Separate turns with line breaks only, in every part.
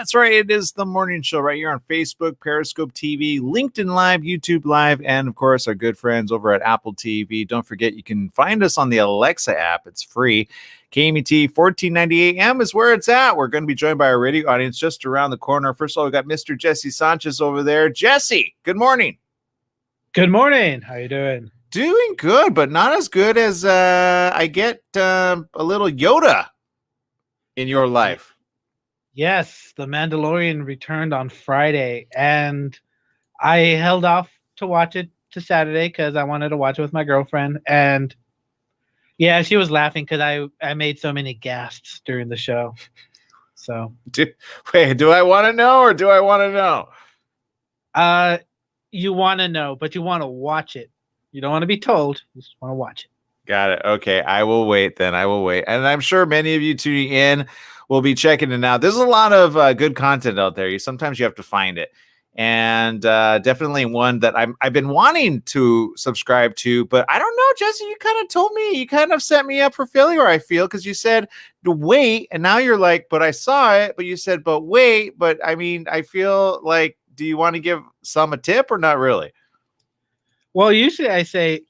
That's right. It is the morning show right here on Facebook, Periscope TV, LinkedIn Live, YouTube Live, and of course, our good friends over at Apple TV. Don't forget, you can find us on the Alexa app. It's free. KMET 1490 AM is where it's at. We're going to be joined by our radio audience just around the corner. First of all, we got Mr. Jesse Sanchez over there. Jesse, good morning.
Good morning. How you doing?
Doing good, but not as good as I get a little Yoda in your life.
Yes, The Mandalorian returned on Friday, and I held off to watch it to Saturday because I wanted to watch it with my girlfriend. And yeah, she was laughing because I made so many gasps during the show. So
do I want to know or do I want to know?
You want to know, but you want to watch it. You don't want to be told. You just want to watch it.
Got it. Okay, I will wait then. I will wait. And I'm sure many of you tuning in will be checking it out. There's a lot of good content out there. Sometimes you have to find it. And definitely one that I've been wanting to subscribe to, but I don't know, Jesse, you kind of told me, you kind of set me up for failure, I feel, because you said to wait, and now you're like, but I saw it, but you said, but wait, but I mean, I feel like, do you want to give some a tip or not really?
Well, usually I say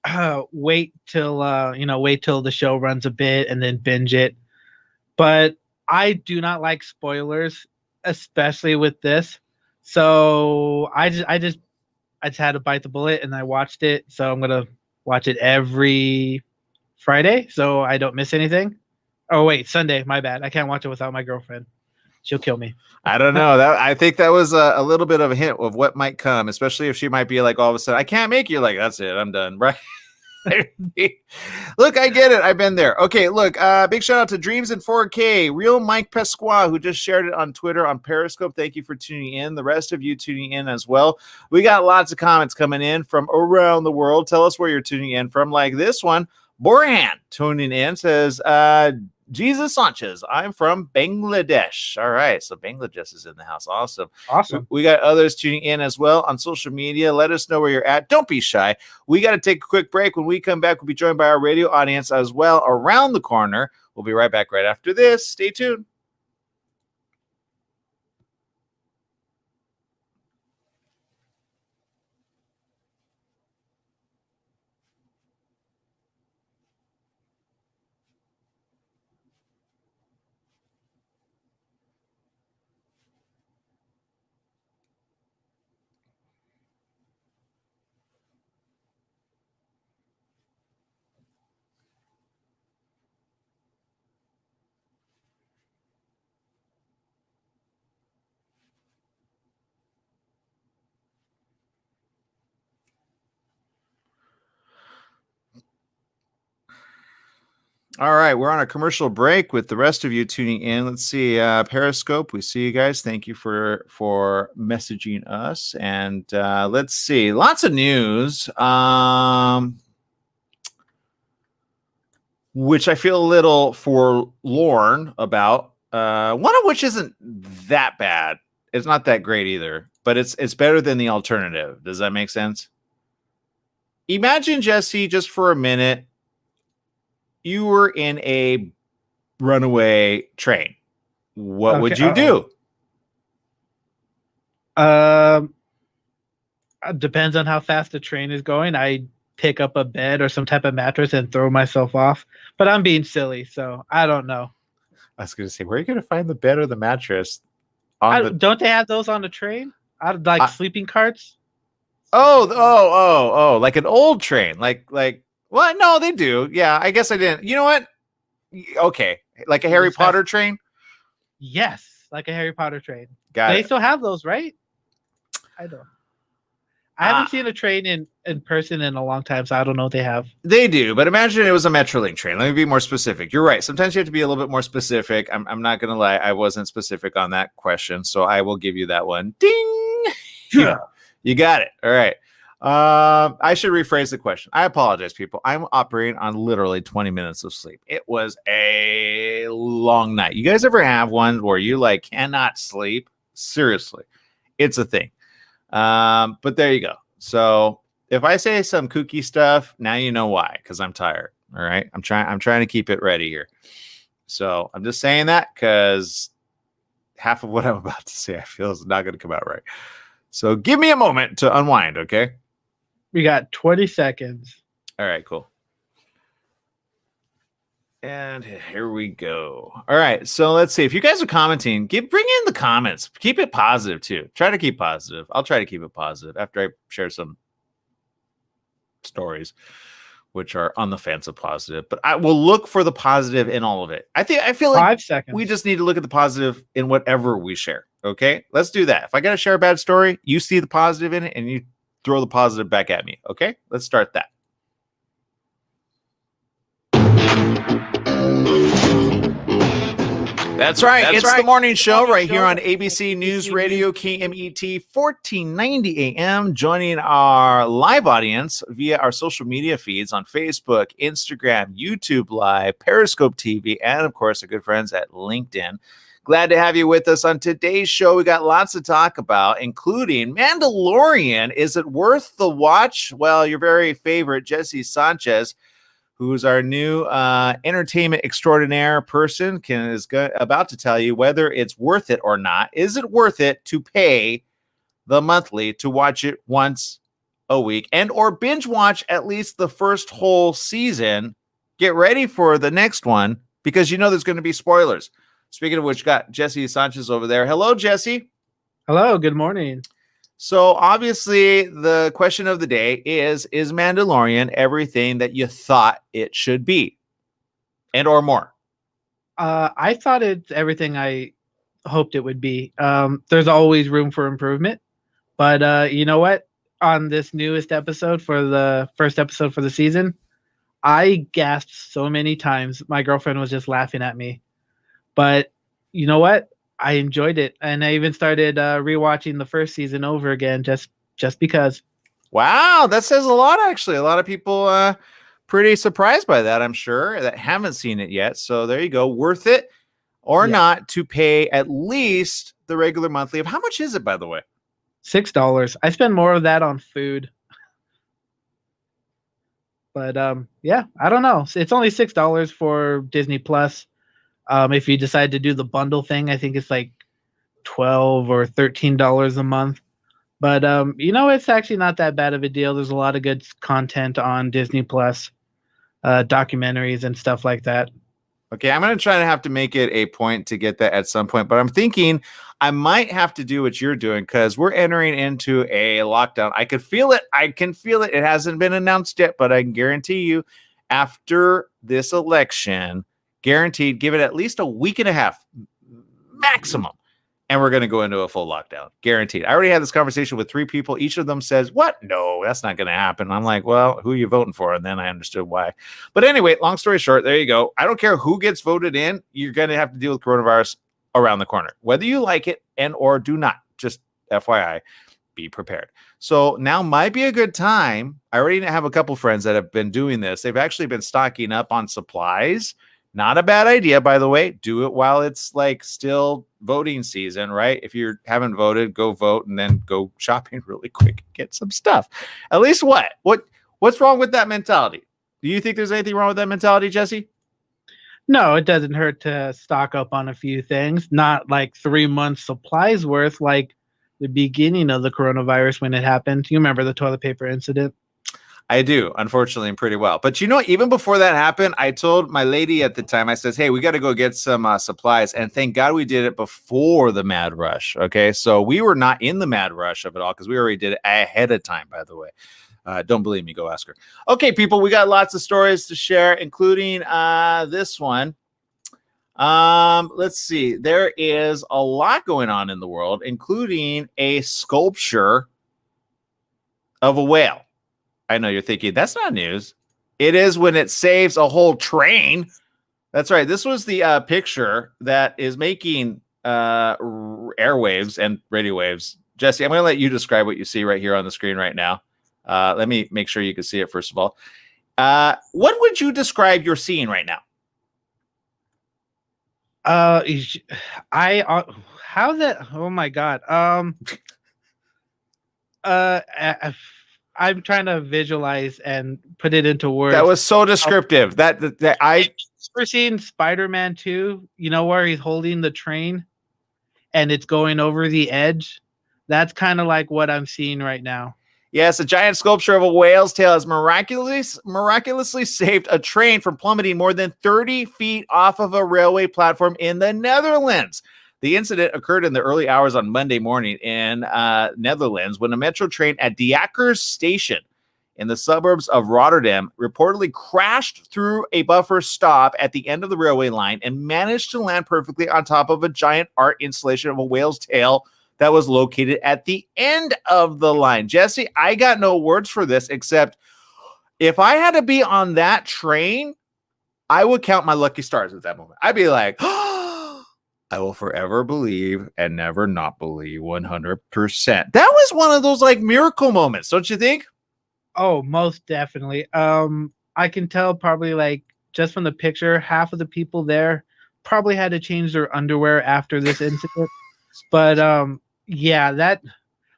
wait till wait till the show runs a bit and then binge it. But I do not like spoilers, especially with this. So I just had to bite the bullet and I watched it. So I'm gonna watch it every Friday so I don't miss anything. Oh wait, Sunday, my bad. I can't watch it without my girlfriend. She'll kill me.
I don't know. I think that was a little bit of a hint of what might come, especially if she might be like all of a sudden, I can't make you. Like, that's it, I'm done, right? Look, I get it. I've been there. Okay, look, big shout out to Dreams in 4K, Real Mike Pasqua, who just shared it on Twitter, on Periscope. Thank you for tuning in. The rest of you tuning in as well. We got lots of comments coming in from around the world. Tell us where you're tuning in from. Like this one, Borhan tuning in says, Jesus Sanchez, I'm from Bangladesh. All right, so Bangladesh is in the house. Awesome. We got others tuning in as well on social media. Let us know where you're at. Don't be shy. We got to take a quick break. When we come back, we'll be joined by our radio audience as well around the corner. We'll be right back right after this. Stay tuned. All right, we're on a commercial break with the rest of you tuning in. Let's see, Periscope. We see you guys. Thank you for messaging us, and let's see, lots of news, which I feel a little forlorn about. One of which isn't that bad. It's not that great either, but it's better than the alternative. Does that make sense? Imagine, Jesse, just for a minute, you were in a runaway train. What would you do?
Depends on how fast the train is going. I pick up a bed or some type of mattress and throw myself off. But I'm being silly, so I don't know.
I was going to say, where are you going to find the bed or the mattress?
Don't they have those on the train? Like sleeping carts?
Oh, like an old train. Like, well, no, they do. Yeah, I guess I didn't. You know what? Okay, like a Harry Potter train?
Yes, like a Harry Potter train.
They
still have those, right? I don't. I haven't seen a train in person in a long time, so I don't know if they have.
They do, but imagine it was a Metrolink train. Let me be more specific. You're right. Sometimes you have to be a little bit more specific. I'm not going to lie. I wasn't specific on that question, so I will give you that one. Ding! Yeah. You got it. All right. I should rephrase the question. I apologize, people. I'm operating on literally 20 minutes of sleep. It was a long night. You guys ever have one where you cannot sleep? Seriously, it's a thing. But there you go. So if I say some kooky stuff, now you know why, because I'm tired. All right. I'm trying to keep it ready here. So I'm just saying that because half of what I'm about to say I feel is not going to come out right. So give me a moment to unwind, okay?
We got 20 seconds.
All right, cool. And here we go. All right, so let's see. If you guys are commenting, bring in the comments. Keep it positive, too. Try to keep positive. I'll try to keep it positive after I share some stories, which are on the fence of positive. But I will look for the positive in all of it. I feel like
5 seconds.
We just need to look at the positive in whatever we share. Okay, let's do that. If I got to share a bad story, you see the positive in it and you throw the positive back at me. Okay, let's start that. That's right. It's the morning show right here on ABC News Radio, KMET 1490 AM. Joining our live audience via our social media feeds on Facebook, Instagram, YouTube Live, Periscope TV, and of course, our good friends at LinkedIn. Glad to have you with us on today's show. We got lots to talk about, including Mandalorian. Is it worth the watch? Well, your very favorite Jesse Sanchez, who's our new entertainment extraordinaire person, is about to tell you whether it's worth it or not. Is it worth it to pay the monthly to watch it once a week and or binge watch at least the first whole season? Get ready for the next one because you know there's going to be spoilers. Speaking of which, got Jesse Sanchez over there. Hello, Jesse.
Hello, good morning.
So obviously the question of the day is Mandalorian everything that you thought it should be and or more?
I thought it's everything I hoped it would be. There's always room for improvement, but you know what? On this newest episode, for the first episode for the season, I gasped so many times. My girlfriend was just laughing at me. But you know what? I enjoyed it, and I even started rewatching the first season over again just because.
Wow, that says a lot. Actually, a lot of people pretty surprised by that. I'm sure that haven't seen it yet. So there you go. Worth it or not to pay at least the regular monthly. Of how much is it, by the way?
$6. I spend more of that on food. But yeah, I don't know. It's only $6 for Disney Plus. If you decide to do the bundle thing, I think it's like $12 or $13 a month. But you know, it's actually not that bad of a deal. There's a lot of good content on Disney Plus, documentaries and stuff like that.
Okay, I'm going to try to have to make it a point to get that at some point. But I'm thinking I might have to do what you're doing because we're entering into a lockdown. I can feel it. It hasn't been announced yet, but I can guarantee you after this election, guaranteed, give it at least a week and a half maximum. and we're going to go into a full lockdown. Guaranteed. I already had this conversation with 3 people. Each of them says, what? No, that's not going to happen. I'm like, well, who are you voting for? And then I understood why. But anyway, long story short, there you go. I don't care who gets voted in. You're going to have to deal with coronavirus around the corner, whether you like it and or do not. Just FYI, be prepared. So now might be a good time. I already have a couple friends that have been doing this. They've actually been stocking up on supplies. Not a bad idea, by the way. Do it while it's like still voting season, right? If you haven't voted, go vote and then go shopping really quick and get some stuff. At least what's wrong with that mentality? Do you think there's anything wrong with that mentality, Jesse?
No, it doesn't hurt to stock up on a few things. Not like 3 months supplies worth, like the beginning of the coronavirus when it happened. You remember the toilet paper incident?
I do, unfortunately, pretty well. But even before that happened, I told my lady at the time, I says, hey, we got to go get some supplies. And thank God we did it before the mad rush. Okay. So we were not in the mad rush of it all because we already did it ahead of time, by the way. Don't believe me, go ask her. Okay, people, we got lots of stories to share, including this one. Let's see. There is a lot going on in the world, including a sculpture of a whale. I know you're thinking that's not news. It is when it saves a whole train. That's right. This was the picture that is making airwaves and radio waves. Jesse, I'm going to let you describe what you see right here on the screen right now. Let me make sure you can see it first of all. What would you describe you're seeing right now?
How that? Oh my God. I'm trying to visualize and put it into words.
That was so descriptive. That I
ever seen Spider-Man 2, you know, where he's holding the train and it's going over the edge. That's kind of like what I'm seeing right now.
Yes, a giant sculpture of a whale's tail has miraculously saved a train from plummeting more than 30 feet off of a railway platform in the Netherlands. The incident occurred in the early hours on Monday morning in Netherlands when a metro train at De Akkers station in the suburbs of Rotterdam reportedly crashed through a buffer stop at the end of the railway line and managed to land perfectly on top of a giant art installation of a whale's tail that was located at the end of the line. Jesse, I got no words for this except if I had to be on that train, I would count my lucky stars at that moment. I'd be like, I will forever believe and never not believe 100%. That was one of those like miracle moments, don't you think?
Oh, most definitely. I can tell probably like just from the picture, half of the people there probably had to change their underwear after this incident. But yeah, that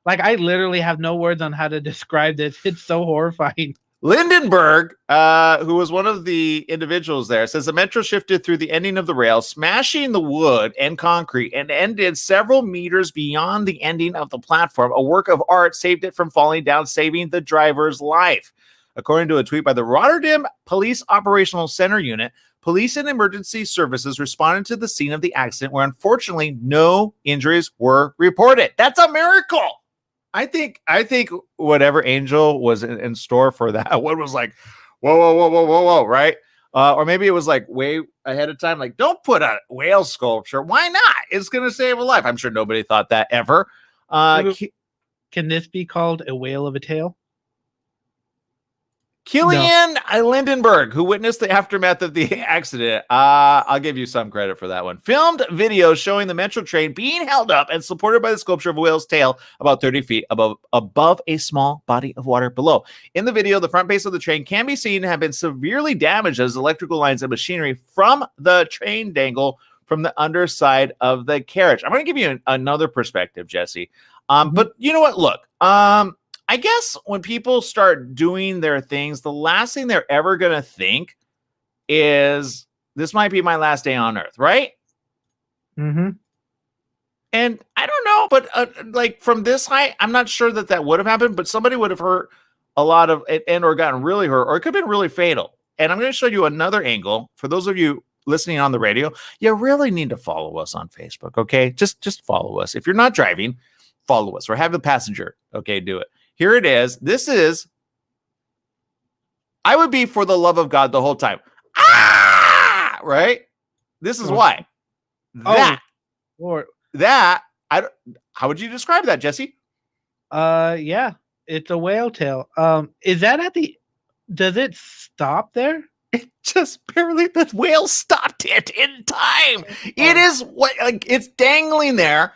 like I literally have no words on how to describe this. It's so horrifying.
Lindenberg, who was one of the individuals there, says the metro shifted through the ending of the rail, smashing the wood and concrete, and ended several meters beyond the ending of the platform. A work of art saved it from falling down, saving the driver's life. According to a tweet by the Rotterdam Police Operational Center Unit, police and emergency services responded to the scene of the accident where unfortunately no injuries were reported. That's a miracle. I think whatever angel was in store for that one was like, whoa, right? Or maybe it was like way ahead of time. Like, don't put a whale sculpture. Why not? It's going to save a life. I'm sure nobody thought that ever.
Can this be called a whale of a tale?
Killian Lindenberg, who witnessed the aftermath of the accident. I'll give you some credit for that one. Filmed video showing the metro train being held up and supported by the sculpture of a whale's tail about 30 feet above a small body of water below. In the video, the front base of the train can be seen to have been severely damaged as electrical lines and machinery from the train dangle from the underside of the carriage. I'm going to give you another perspective, Jesse. But you know what? Look, I guess when people start doing their things, the last thing they're ever going to think is this might be my last day on earth, right?
Mm-hmm.
And I don't know, but like from this height, I'm not sure that would have happened, but somebody would have hurt a lot of it and or gotten really hurt, or it could have been really fatal. And I'm going to show you another angle. For those of you listening on the radio, you really need to follow us on Facebook, okay? Just follow us. If you're not driving, follow us or have a passenger, okay? Do it. Here it is. This is, I would be for the love of God the whole time. Ah! Right? This is why. That How would you describe that, Jesse?
Yeah, it's a whale tail. Is that does it stop there?
Just barely, the whale stopped it in time. It is it's dangling there.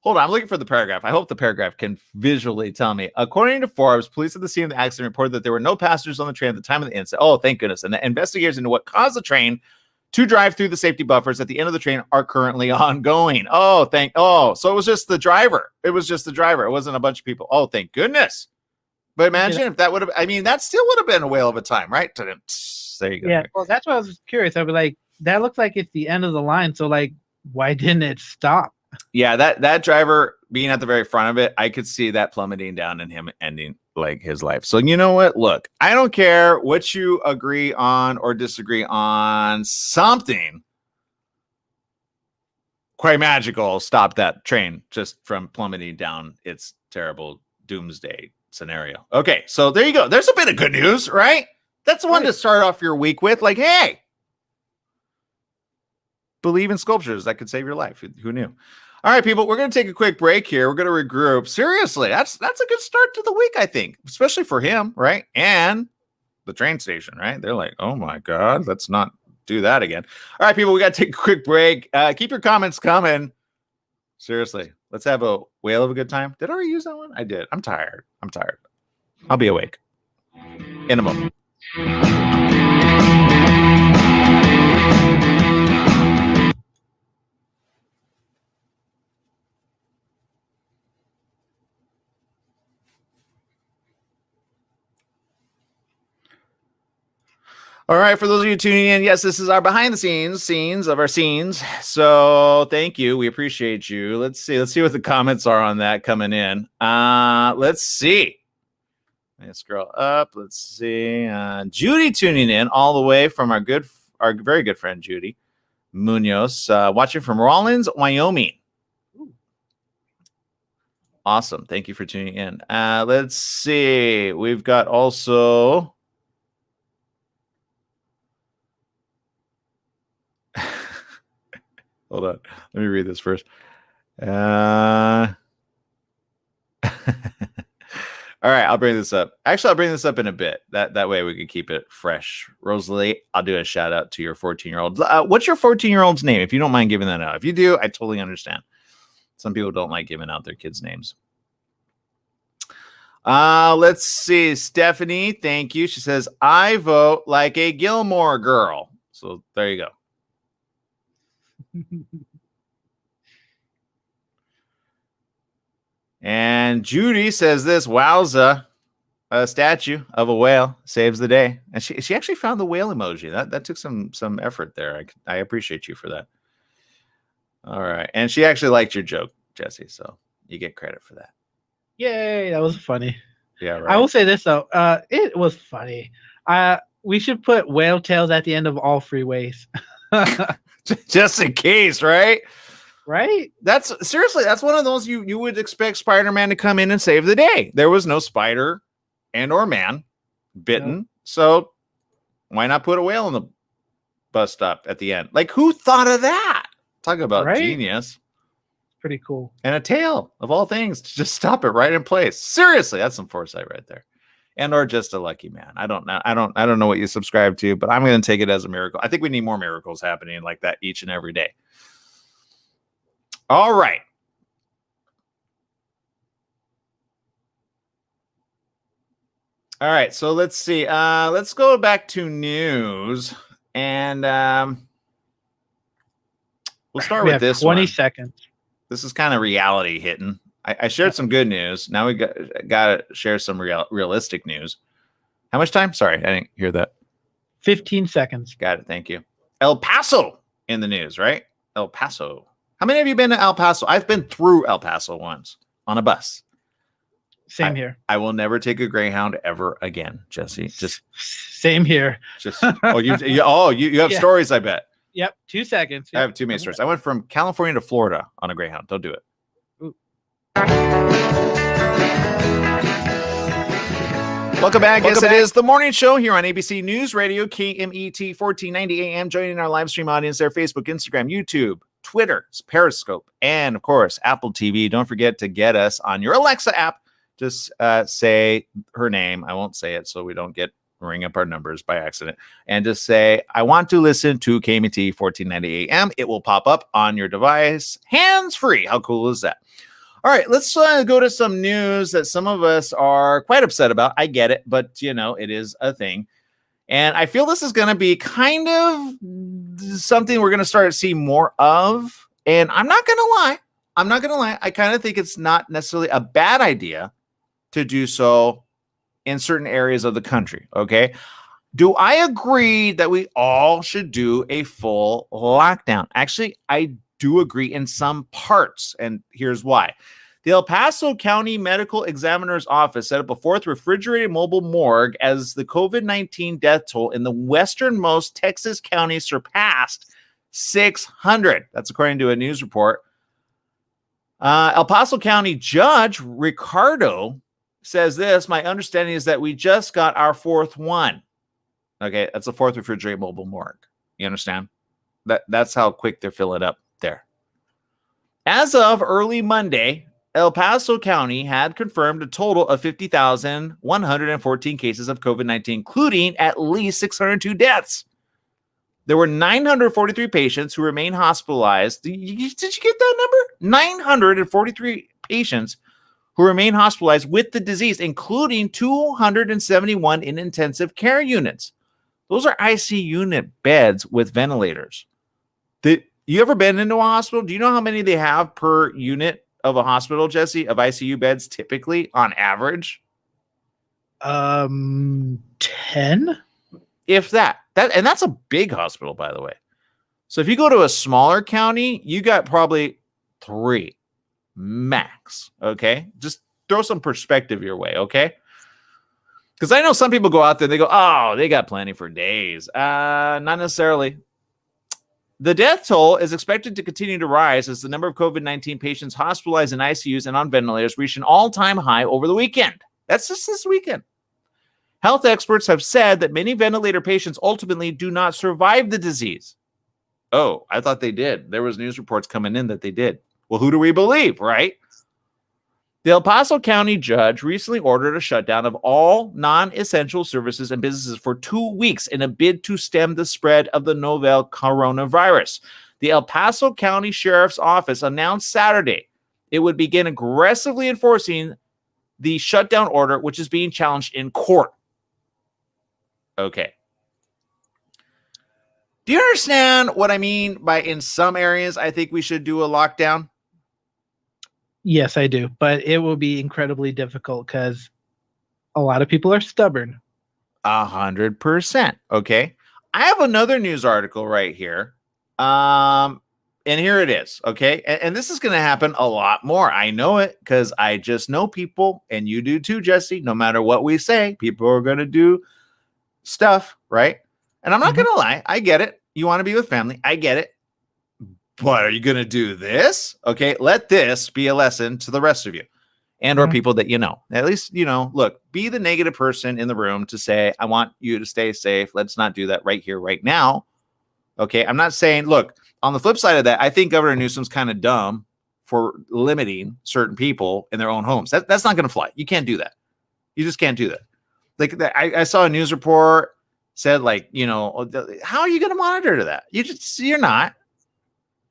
Hold on, I'm looking for the paragraph. I hope the paragraph can visually tell me. According to Forbes, police at the scene of the accident reported that there were no passengers on the train at the time of the incident. Oh, thank goodness. And the investigators into what caused the train to drive through the safety buffers at the end of the train are currently ongoing. So it was just the driver. It wasn't a bunch of people. Oh, thank goodness. But imagine if that would have, that still would have been a whale of a time, right? There you go.
Yeah, well, that's why I was curious. I'd be like, that looks like it's the end of the line. So, like, why didn't it stop?
Yeah, that driver being at the very front of it, I could see that plummeting down and him ending like his life. So you know what? Look, I don't care what you agree on or disagree on. Something quite magical stopped that train just from plummeting down its terrible doomsday scenario. Okay, so there you go. There's a bit of good news, right? That's the one to start off your week with. Like, hey, believe in sculptures that could save your life. Who knew? All right, people, we're going to take a quick break here. We're going to regroup. Seriously, that's a good start to the week, I think, especially for him, right? And the train station, right? They're like, oh my God, let's not do that again. All right, people, we got to take a quick break. Keep your comments coming. Seriously, let's have a whale of a good time. Did I already use that one? I did. I'm tired. I'll be awake in a moment. All right, for those of you tuning in, yes, this is our behind the scenes of our scenes. So thank you. We appreciate you. Let's see what the comments are on that coming in. Let's see. Let me scroll up. Let's see. Judy tuning in all the way from our very good friend Judy Munoz, watching from Rawlins, Wyoming. Awesome. Thank you for tuning in. Let's see. We've got also hold on. Let me read this first. All right, I'll bring this up. Actually, I'll bring this up in a bit. That way we can keep it fresh. Rosalie, I'll do a shout out to your 14-year-old. What's your 14-year-old's name? If you don't mind giving that out. If you do, I totally understand. Some people don't like giving out their kids' names. Let's see. Stephanie, thank you. She says, I vote like a Gilmore girl. So there you go. And Judy says this, wowza, a statue of a whale saves the day. And she actually found the whale emoji. That took some effort there. I appreciate you for that. All right. And she actually liked your joke, Jesse. So you get credit for that.
Yay, that was funny.
Yeah, right.
I will say this, though. It was funny. We should put whale tails at the end of all freeways.
Just in case, right?
Right?
That's one of those you would expect Spider-Man to come in and save the day. There was no spider and or man bitten. Nope. So why not put a whale in the bus stop at the end? Like, who thought of that? Talk about genius.
Pretty cool.
And a tail of all things to just stop it right in place. Seriously, that's some foresight right there. And or just a lucky man. I don't know what you subscribe to, but I'm going to take it as a miracle. I think we need more miracles happening like that each and every day. All right. All right. So let's see. Let's go back to news, and we'll start with this
20 seconds.
This is kind of reality hitting. I shared some good news. Now we got to share some realistic news. How much time? Sorry, I didn't hear that.
15 seconds.
Got it. Thank you. El Paso in the news, right? El Paso. How many of you been to El Paso? I've been through El Paso once on a bus.
Same here.
I will never take a Greyhound ever again, Jesse. Just
same here.
Just you have stories, I bet.
Yep. 2 seconds. Yep.
I have too many stories. I went from California to Florida on a Greyhound. Don't do it. Ooh. Welcome back. Yes, it is the morning show here on ABC News Radio, KMET 1490 AM. Joining our live stream audience there, Facebook, Instagram, YouTube, Twitter, Periscope, and of course, Apple TV. Don't forget to get us on your Alexa app. Just say her name. I won't say it so we don't ring up our numbers by accident. And just say, I want to listen to KMT 1490 AM. It will pop up on your device, hands-free. How cool is that? All right, let's go to some news that some of us are quite upset about. I get it, but, it is a thing. And I feel this is going to be kind of something we're going to start to see more of. And I'm not going to lie. I kind of think it's not necessarily a bad idea to do so in certain areas of the country. Okay. Do I agree that we all should do a full lockdown? Actually, I do agree in some parts. And here's why. The El Paso County Medical Examiner's Office set up a fourth refrigerated mobile morgue as the COVID-19 death toll in the westernmost Texas county surpassed 600. That's according to a news report. El Paso County Judge Ricardo says this, my understanding is that we just got our fourth one. Okay, that's a fourth refrigerated mobile morgue. You understand? That's how quick they're filling up there. As of early Monday, El Paso County had confirmed a total of 50,114 cases of COVID-19, including at least 602 deaths. There were 943 patients who remain hospitalized. Did you get that number? 943 patients who remain hospitalized with the disease, including 271 in intensive care units. Those are ICU unit beds with ventilators. You ever been into a hospital? Do you know how many they have per unit of a hospital, Jesse, of ICU beds typically on average?
10?
If that. And that's a big hospital, by the way. So if you go to a smaller county, you got probably 3 max. Okay. Just throw some perspective your way. Okay. Because I know some people go out there and they go, oh, they got plenty for days. Not necessarily. The death toll is expected to continue to rise as the number of COVID-19 patients hospitalized in ICUs and on ventilators reached an all-time high over the weekend. That's just this weekend. Health experts have said that many ventilator patients ultimately do not survive the disease. Oh, I thought they did. There was news reports coming in that they did. Well, who do we believe, right? The El Paso County judge recently ordered a shutdown of all non-essential services and businesses for 2 weeks in a bid to stem the spread of the novel coronavirus. The El Paso County Sheriff's Office announced Saturday it would begin aggressively enforcing the shutdown order, which is being challenged in court. Okay. Do you understand what I mean by in some areas I think we should do a lockdown?
Yes, I do. But it will be incredibly difficult because a lot of people are stubborn.
100%. Okay. I have another news article right here. And here it is. Okay. And this is going to happen a lot more. I know it because I just know people, and you do too, Jesse. No matter what we say, people are going to do stuff, right? And I'm not going to lie. I get it. You want to be with family. I get it. But are you going to do this? Okay, let this be a lesson to the rest of you and or people that you know. At least, look, be the negative person in the room to say, I want you to stay safe. Let's not do that right here, right now. Okay, I'm not saying, look, on the flip side of that, I think Governor Newsom's kind of dumb for limiting certain people in their own homes. That's not going to fly. You can't do that. You just can't do that. Like I saw a news report said, like, how are you going to monitor that? You're not.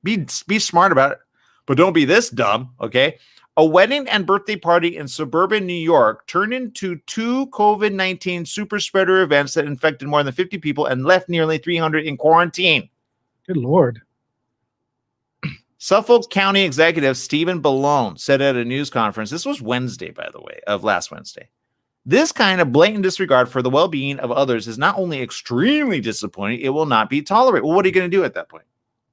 Be smart about it, but don't be this dumb, okay? A wedding and birthday party in suburban New York turned into 2 COVID-19 super spreader events that infected more than 50 people and left nearly 300 in quarantine.
Good Lord.
Suffolk County Executive Stephen Ballone said at a news conference, this was Wednesday, by the way, of last Wednesday, this kind of blatant disregard for the well-being of others is not only extremely disappointing, it will not be tolerated. Well, what are you going to do at that point?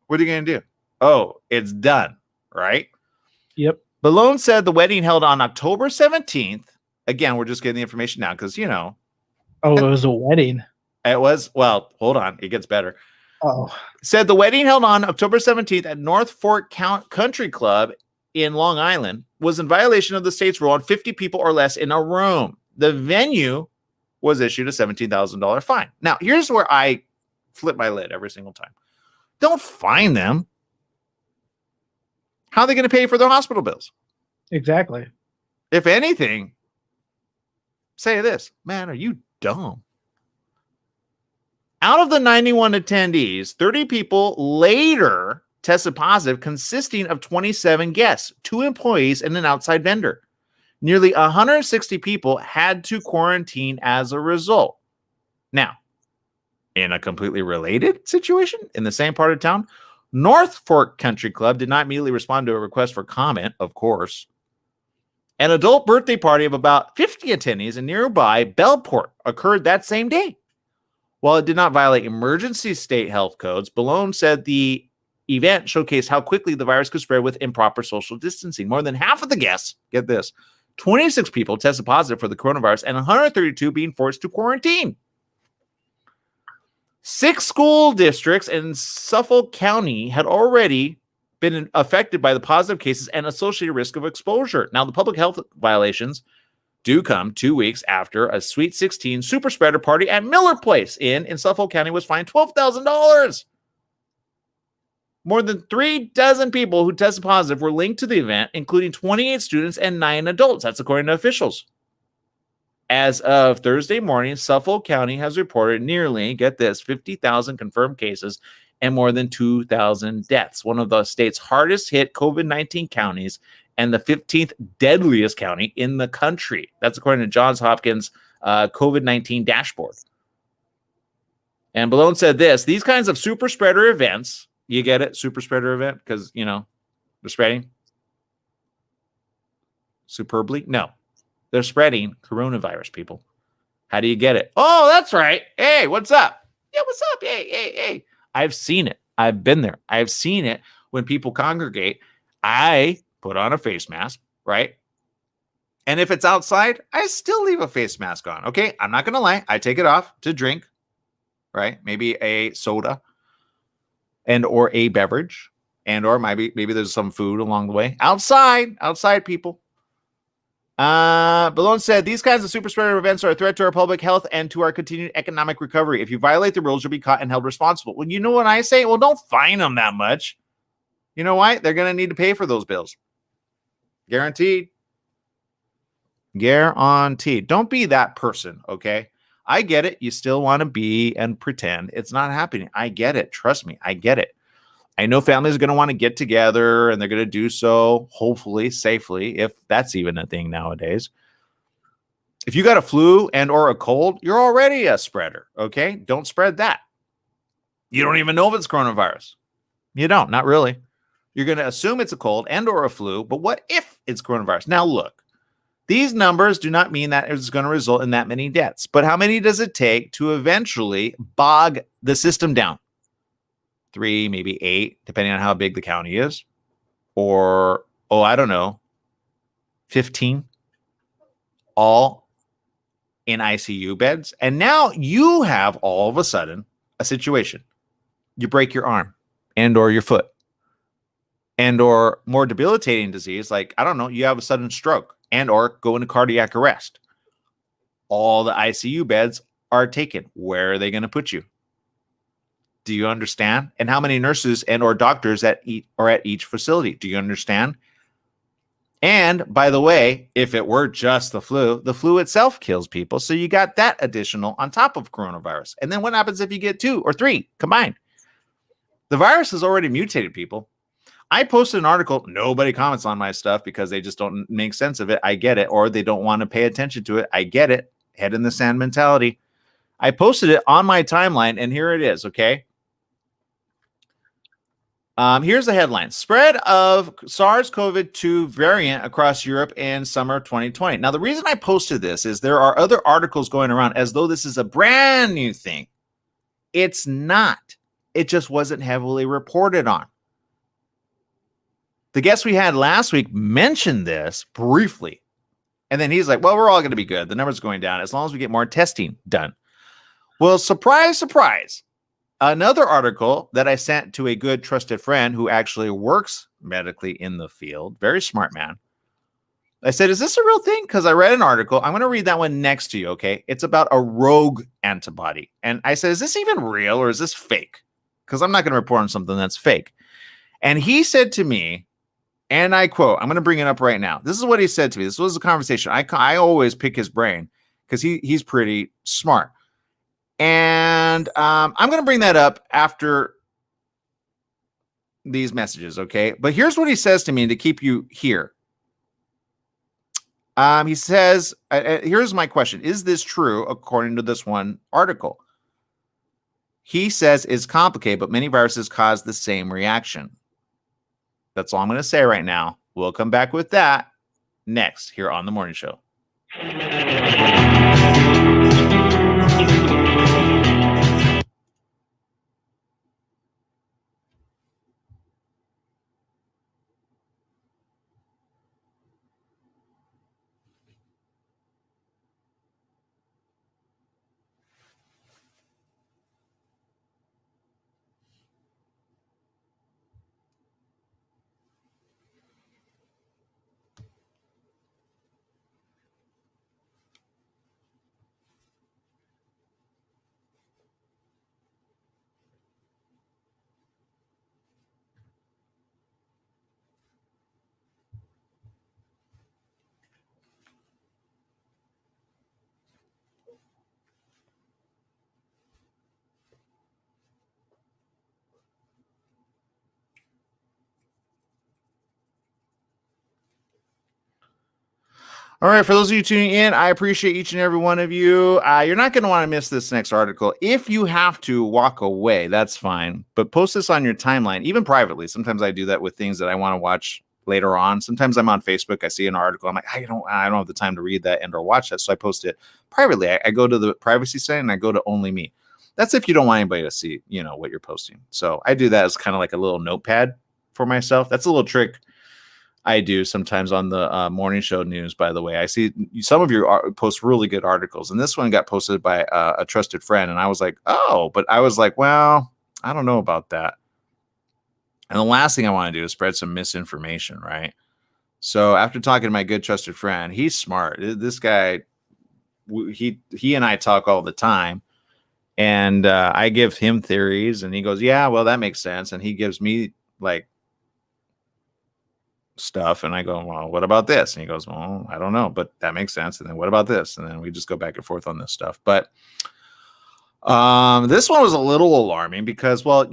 What are you going to do? Oh, it's done, right?
Yep.
Ballone said the wedding held on October 17th. Again, we're just getting the information now because,
Oh, it was a wedding.
It was, well, hold on. It gets better.
Oh.
Said the wedding held on October 17th at North Fork Country Club in Long Island was in violation of the state's rule on 50 people or less in a room. The venue was issued a $17,000 fine. Now, here's where I flip my lid every single time. Don't fine them. How are they going to pay for their hospital bills?
Exactly.
If anything, say this, man, are you dumb? Out of the 91 attendees, 30 people later tested positive, consisting of 27 guests, 2 employees, and an outside vendor. Nearly 160 people had to quarantine as a result. Now, in a completely related situation in the same part of town, North Fork Country Club did not immediately respond to a request for comment, of course. An adult birthday party of about 50 attendees in nearby Bellport occurred that same day. While it did not violate emergency state health codes, Balone said the event showcased how quickly the virus could spread with improper social distancing. More than half of the guests, get this, 26 people tested positive for the coronavirus and 132 being forced to quarantine. 6 school districts in Suffolk County had already been affected by the positive cases and associated risk of exposure. Now, the public health violations do come 2 weeks after a Sweet 16 super spreader party at Miller Place in Suffolk County was fined $12,000. More than 36 people who tested positive were linked to the event, including 28 students and 9 adults. That's according to officials. As of Thursday morning, Suffolk County has reported nearly, get this, 50,000 confirmed cases and more than 2,000 deaths. One of the state's hardest hit COVID-19 counties and the 15th deadliest county in the country. That's according to Johns Hopkins COVID-19 dashboard. And Balone said this, these kinds of super spreader events, you get it? Super spreader event? Because, you know, they're spreading superbly? No. They're spreading coronavirus, people. How do you get it? Oh, that's right. Hey, what's up? Yeah, what's up? Hey. I've seen it. I've been there. I've seen it when people congregate. I put on a face mask, right? And if it's outside, I still leave a face mask on, okay? I'm not going to lie. I take it off to drink, right? Maybe a soda and or a beverage and or maybe there's some food along the way. Outside, people. Balone said, these kinds of super spreader events are a threat to our public health and to our continued economic recovery. If you violate the rules, you'll be caught and held responsible. Well, you know what I say? Well, don't fine them that much. You know why? They're going to need to pay for those bills. Guaranteed. Don't be that person, okay? I get it. You still want to be and pretend it's not happening. I get it. Trust me. I get it. I know families are going to want to get together and they're going to do so, hopefully, safely, if that's even a thing nowadays. If you got a flu and or a cold, you're already a spreader, okay? Don't spread that. You don't even know if it's coronavirus. You don't, not really. You're going to assume it's a cold and or a flu, but what if it's coronavirus? Now, look, these numbers do not mean that it's going to result in that many deaths, but how many does it take to eventually bog the system down? 3, maybe 8, depending on how big the county is. Or, I don't know, 15, all in ICU beds. And now you have all of a sudden a situation. You break your arm and or your foot and or more debilitating disease. Like, I don't know, you have a sudden stroke and or go into cardiac arrest. All the ICU beds are taken. Where are they going to put you? Do you understand? And how many nurses and or doctors are at each facility? Do you understand? And by the way, if it were just the flu itself kills people. So you got that additional on top of coronavirus. And then what happens if you get 2 or 3 combined? The virus has already mutated, people. I posted an article. Nobody comments on my stuff because they just don't make sense of it. I get it. Or they don't want to pay attention to it. I get it. Head in the sand mentality. I posted it on my timeline, and here it is, okay? Here's the headline. Spread of SARS-CoV-2 variant across Europe in summer 2020. Now, the reason I posted this is there are other articles going around as though this is a brand new thing. It's not. It just wasn't heavily reported on. The guest we had last week mentioned this briefly. And then he's like, well, we're all going to be good. The number's going down as long as we get more testing done. Well, surprise, surprise. Another article that I sent to a good trusted friend who actually works medically in the field, very smart man. I said, is this a real thing? Because I read an article. I'm going to read that one next to you, okay? It's about a rogue antibody. And I said, is this even real or is this fake? Because I'm not going to report on something that's fake. And he said to me, And I quote, I'm going to bring it up right now. This is what he said to me. This was a conversation. I always pick his brain because he's pretty smart. And I'm going to bring that up after these messages, okay? But here's what he says to me to keep you here. He says, here's my question. Is this true according to this one article? He says it's complicated, but many viruses cause the same reaction. That's all I'm going to say right now. We'll come back with that next here on The Morning Show. All right, for those of you tuning in, I appreciate each and every one of you. You're not going to want to miss this next article. If you have to walk away, that's fine. But post this on your timeline, even privately. Sometimes I do that with things that I want to watch later on. Sometimes I'm on Facebook. I see an article. I'm like, I don't have the time to read that and or watch that. So I post it privately. I go to the privacy setting and I go to only me. That's if you don't want anybody to see, what you're posting. So I do that as kind of like a little notepad for myself. That's a little trick I do sometimes on the morning show news, by the way. I see some of you post really good articles, and this one got posted by a trusted friend, and I was like, oh, but I was like, well, I don't know about that. And the last thing I want to do is spread some misinformation, right? So after talking to my good trusted friend, he's smart. This guy, he and I talk all the time, and I give him theories, and he goes, yeah, well, that makes sense. And he gives me like stuff, and I go, well, what about this? And he goes, well, I don't know, but that makes sense. And then what about this? And then we just go back and forth on this stuff. But this one was a little alarming because, well,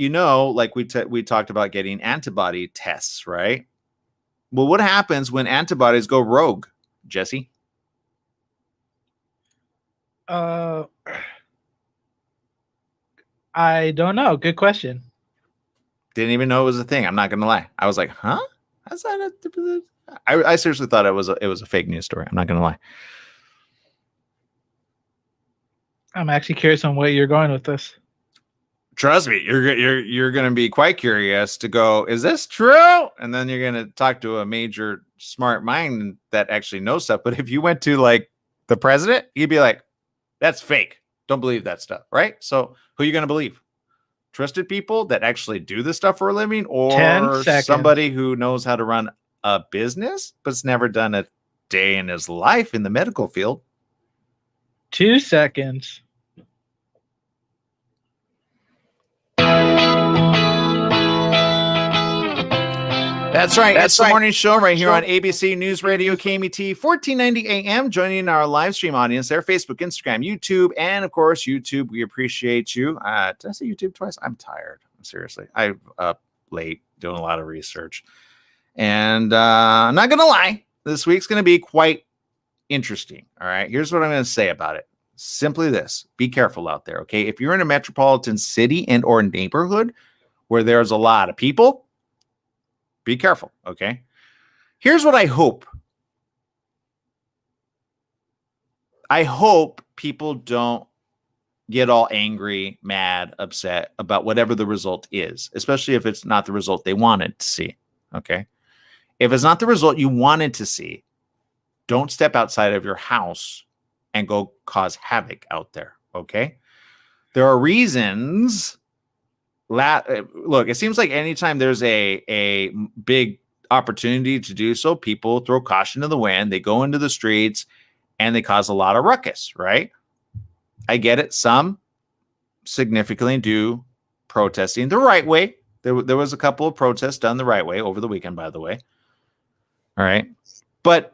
like we talked about getting antibody tests, right? Well, what happens when antibodies go rogue, Jesse?
I don't know. Good question.
Didn't even know it was a thing. I'm not gonna lie. I was like, huh? How's that? I seriously thought it was a fake news story. I'm not gonna lie.
I'm actually curious on where you're going with this.
Trust me, you're gonna be quite curious to go, is this true? And then you're gonna talk to a major smart mind that actually knows stuff. But if you went to like the president, he'd be like, that's fake. Don't believe that stuff, right? So who are you gonna believe? Trusted people that actually do this stuff for a living, or somebody who knows how to run a business but's never done a day in his life in the medical field?
2 seconds.
That's right. That's the morning show right here on ABC News Radio KMET 1490 AM. Joining our live stream audience there, Facebook, Instagram, YouTube, and of course YouTube. We appreciate you. Did I say YouTube twice? I'm tired. Seriously, I'm up late doing a lot of research, and I'm not gonna lie. This week's gonna be quite interesting. All right. Here's what I'm gonna say about it. Simply this: be careful out there. Okay, if you're in a metropolitan city and or neighborhood where there's a lot of people, be careful, okay? Here's what I hope. I hope people don't get all angry, mad, upset about whatever the result is, especially if it's not the result they wanted to see, okay? If it's not the result you wanted to see, don't step outside of your house and go cause havoc out there, okay? There are reasons. Look, it seems like anytime there's a big opportunity to do so, people throw caution to the wind. They go into the streets and they cause a lot of ruckus, right? I get it. Some significantly do protesting the right way. There was a couple of protests done the right way over the weekend, by the way. All right. But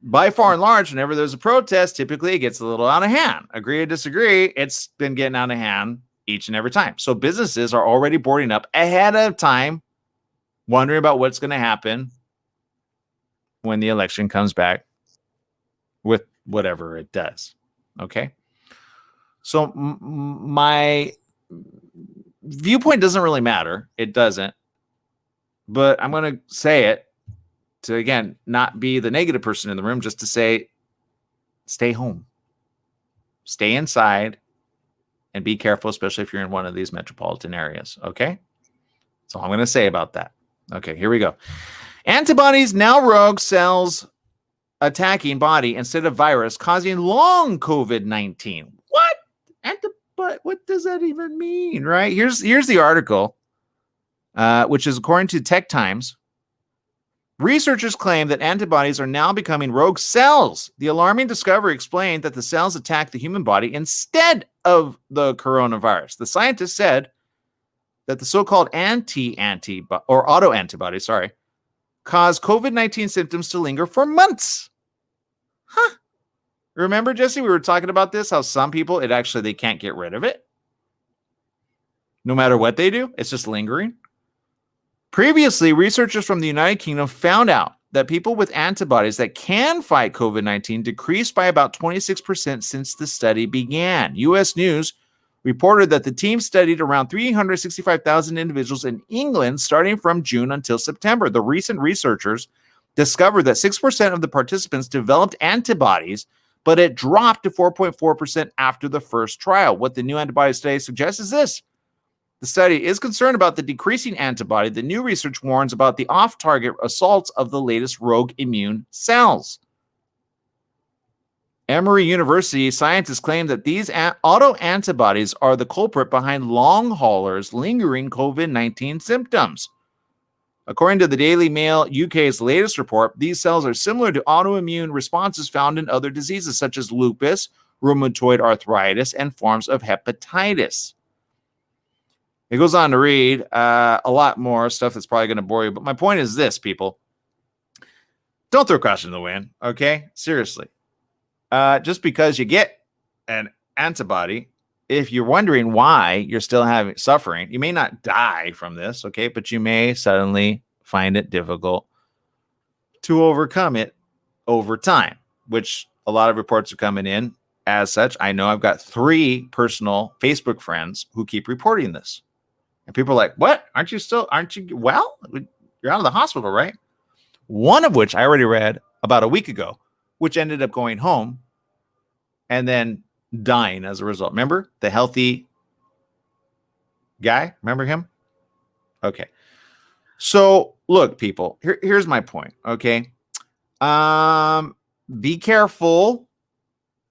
by far and large, whenever there's a protest, typically it gets a little out of hand. Agree or disagree, it's been getting out of hand each and every time. So businesses are already boarding up ahead of time, wondering about what's going to happen when the election comes back with whatever it does. Okay. So my viewpoint doesn't really matter. It doesn't. But I'm going to say it to, again, not be the negative person in the room, just to say, stay home, stay inside, and be careful, especially if you're in one of these metropolitan areas. Okay. That's all I'm going to say about that. Okay, here we go. Antibodies now rogue cells attacking body instead of virus, causing long COVID-19. What? What does that even mean, right? Here's the article, which is according to Tech Times. Researchers claim that antibodies are now becoming rogue cells. The alarming discovery explained that the cells attack the human body instead of the coronavirus. The scientists said that the so-called autoantibodies, cause COVID-19 symptoms to linger for months. Huh. Remember, Jesse, we were talking about this, how some people, they can't get rid of it. No matter what they do, it's just lingering. Previously, researchers from the United Kingdom found out that people with antibodies that can fight COVID-19 decreased by about 26% since the study began. U.S. News reported that the team studied around 365,000 individuals in England starting from June until September. The recent researchers discovered that 6% of the participants developed antibodies, but it dropped to 4.4% after the first trial. What the new antibody study suggests is this. The study is concerned about the decreasing antibody. The new research warns about the off-target assaults of the latest rogue immune cells. Emory University scientists claim that these autoantibodies are the culprit behind long haulers lingering COVID-19 symptoms. According to the Daily Mail UK's latest report, these cells are similar to autoimmune responses found in other diseases such as lupus, rheumatoid arthritis, and forms of hepatitis. It goes on to read a lot more stuff that's probably going to bore you. But my point is this, people. Don't throw caution to the wind, okay? Seriously. Just because you get an antibody, if you're wondering why you're still suffering, you may not die from this, okay? But you may suddenly find it difficult to overcome it over time, which a lot of reports are coming in as such. I know I've got 3 personal Facebook friends who keep reporting this. And people are like, what? Aren't you well? You're out of the hospital, right? One of which I already read about a week ago, which ended up going home and then dying as a result. Remember the healthy guy? Remember him? Okay. So look, people, here's my point. Okay. Be careful.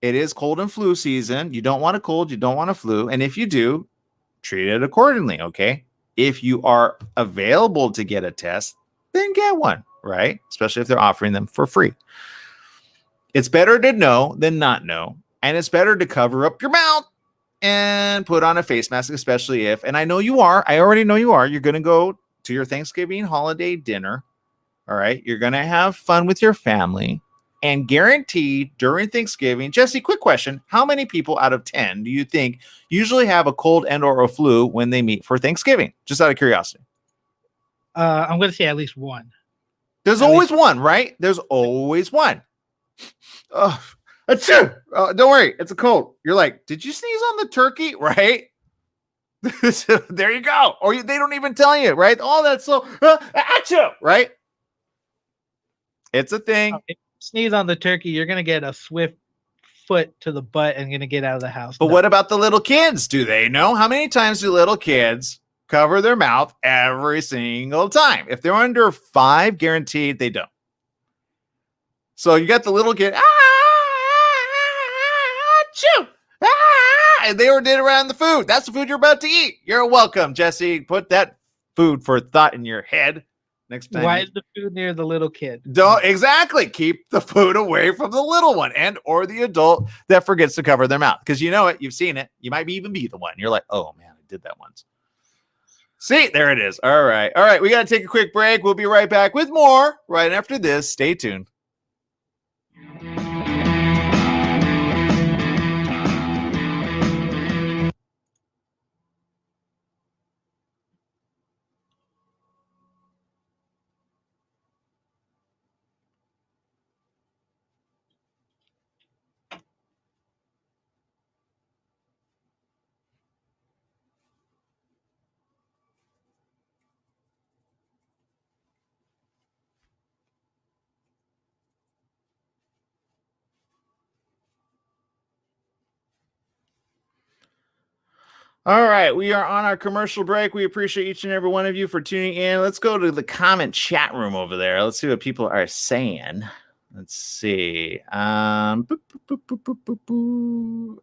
It is cold and flu season. You don't want a cold. You don't want a flu. And if you do, treat it accordingly. Okay. If you are available to get a test, then get one, right? Especially if they're offering them for free. It's better to know than not know. And it's better to cover up your mouth and put on a face mask, especially if, and I know you are, I already know you are, you're going to go to your Thanksgiving holiday dinner. All right. You're going to have fun with your family, and guaranteed during Thanksgiving. Jesse, quick question. How many people out of 10 do you think usually have a cold and or a flu when they meet for Thanksgiving? Just out of curiosity.
I'm going to say at least one.
There's always one, right? There's always one. Oh, don't worry. It's a cold. You're like, did you sneeze on the turkey? Right? There you go. Or they don't even tell you, right? Oh, that's so, achoo, right? It's a thing.
If you sneeze on the turkey, you're going to get a swift foot to the butt and going to get out of the house.
But what about the little kids? Do they know? How many times do little kids cover their mouth every single time? If they're under 5, guaranteed they don't. So you got the little kid, and they did around the food. That's the food you're about to eat. You're welcome, Jesse. Put that food for thought in your head next time.
Why is the food near the little kid?
Don't exactly keep the food away from the little one and or the adult that forgets to cover their mouth. Because you know it, you've seen it. You might even be the one. You're like, oh man, I did that once. See, there it is. All right. All right. We got to take a quick break. We'll be right back with more right after this. Stay tuned. All right, we are on our commercial break. We appreciate each and every one of you for tuning in. Let's go to the comment chat room over there. Let's see what people are saying. Let's see. All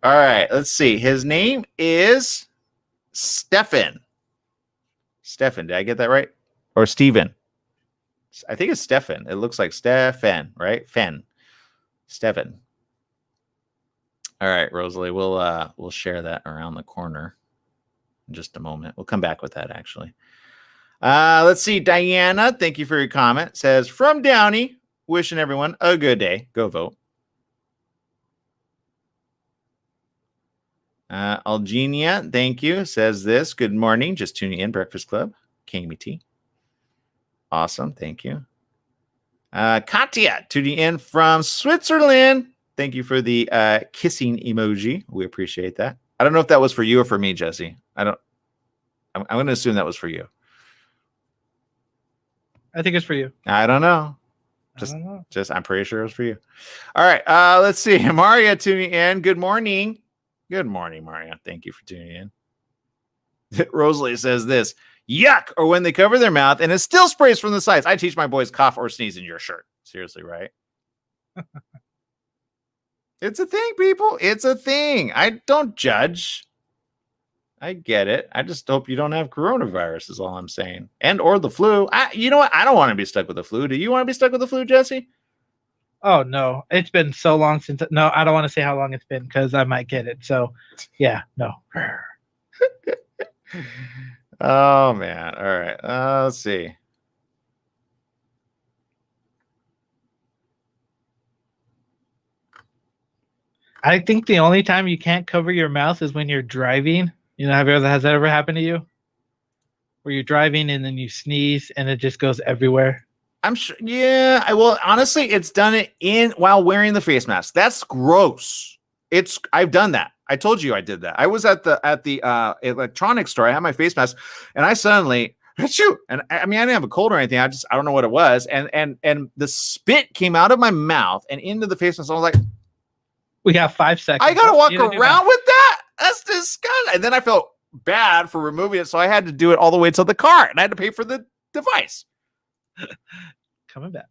right, let's see. His name is Stefan. Stefan, did I get that right? Or Steven? I think it's Stefan. It looks like Stefan, right? Stefan. All right, Rosalie, we'll share that around the corner in just a moment. We'll come back with that actually. Let's see. Diana, thank you for your comment. Says from Downey, wishing everyone a good day. Go vote. Algenia, thank you. Says this. Good morning. Just tuning in. Breakfast Club. KMT. Awesome. Thank you. Katya, tuning in from Switzerland. Thank you for the kissing emoji. We appreciate that. I don't know if that was for you or for me, Jesse. I'm going to assume that was for you.
I think it's for you.
I don't know. I'm pretty sure it was for you. All right. Let's see. Maria tuning in. Good morning. Good morning, Maria. Thank you for tuning in. Rosalie says this. Yuck. Or when they cover their mouth and it still sprays from the sides. I teach my boys cough or sneeze in your shirt. Seriously, right? It's a thing, people. It's a thing. I don't judge. I get it. I just hope you don't have coronavirus is all I'm saying. And or the flu. You know what? I don't want to be stuck with the flu. Do you want to be stuck with the flu, Jesse?
Oh, no. It's been so long since. No, I don't want to say how long it's been because I might get it. So, yeah, no.
Oh, man. All right. Let's see.
I think the only time you can't cover your mouth is when you're driving. You know, has that ever happened to you? Where you're driving and then you sneeze and it just goes everywhere?
I'm sure. Yeah. Well, honestly, it's done it while wearing the face mask. That's gross. I've done that. I told you I did that. I was at the electronics store. I had my face mask and I suddenly shoot. And I mean, I didn't have a cold or anything. I don't know what it was. And the spit came out of my mouth and into the face mask. I was like,
we have 5 seconds.
I gotta walk around with that? That's disgusting. And then I felt bad for removing it, so I had to do it all the way to the car, and I had to pay for the device.
Coming back.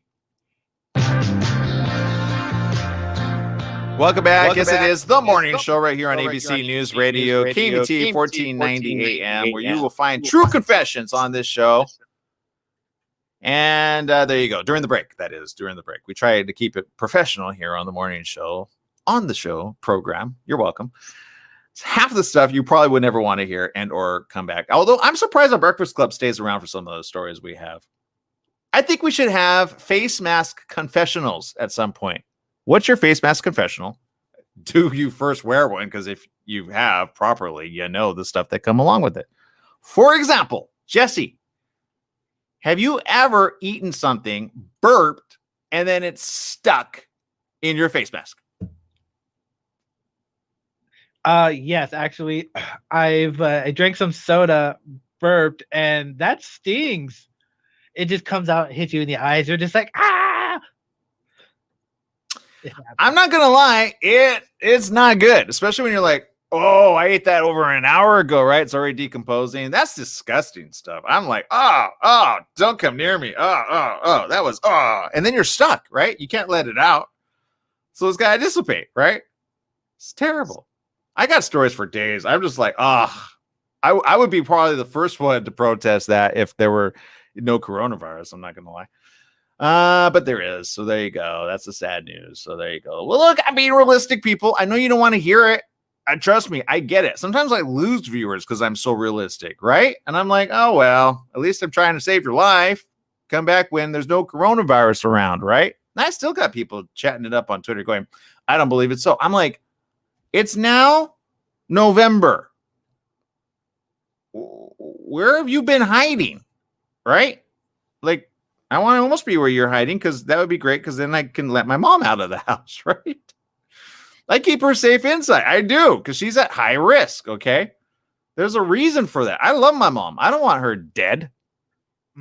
Welcome back. Yes, it is the morning show right here on ABC News Radio, KMT 1490 AM, where you will find true confessions on this show. And there you go. During the break, that is, during the break. We try to keep it professional here on the morning show. On the show program. You're welcome. It's half of the stuff you probably would never want to hear and or come back. Although I'm surprised our Breakfast Club stays around for some of those stories we have. I think we should have face mask confessionals at some point. What's your face mask confessional? Do you first wear one? Because if you have properly, you know the stuff that come along with it. For example, Jesse, have you ever eaten something, burped, and then it's stuck in your face mask?
Yes, actually, I drank some soda, burped, and that stings. It just comes out and hits you in the eyes. You're just like, ah.
I'm not gonna lie, it's not good, especially when you're like, oh, I ate that over an hour ago, right? It's already decomposing. That's disgusting stuff. I'm like, oh, don't come near me. Oh, that was and then you're stuck, right? You can't let it out, so it's gotta dissipate, right? It's terrible. I got stories for days. I'm just like, I would be probably the first one to protest that if there were no coronavirus. I'm not going to lie. But there is. So there you go. That's the sad news. So there you go. Well, look, I'm being realistic, people. I know you don't want to hear it. trust me, I get it. Sometimes I lose viewers because I'm so realistic, right? And I'm like, oh, well, at least I'm trying to save your life. Come back when there's no coronavirus around, right? And I still got people chatting it up on Twitter going, I don't believe it. So I'm like, it's now November. Where have you been hiding? Right? Like, I want to almost be where you're hiding because that would be great because then I can let my mom out of the house, right? I keep her safe inside. I do because she's at high risk, okay? There's a reason for that. I love my mom. I don't want her dead.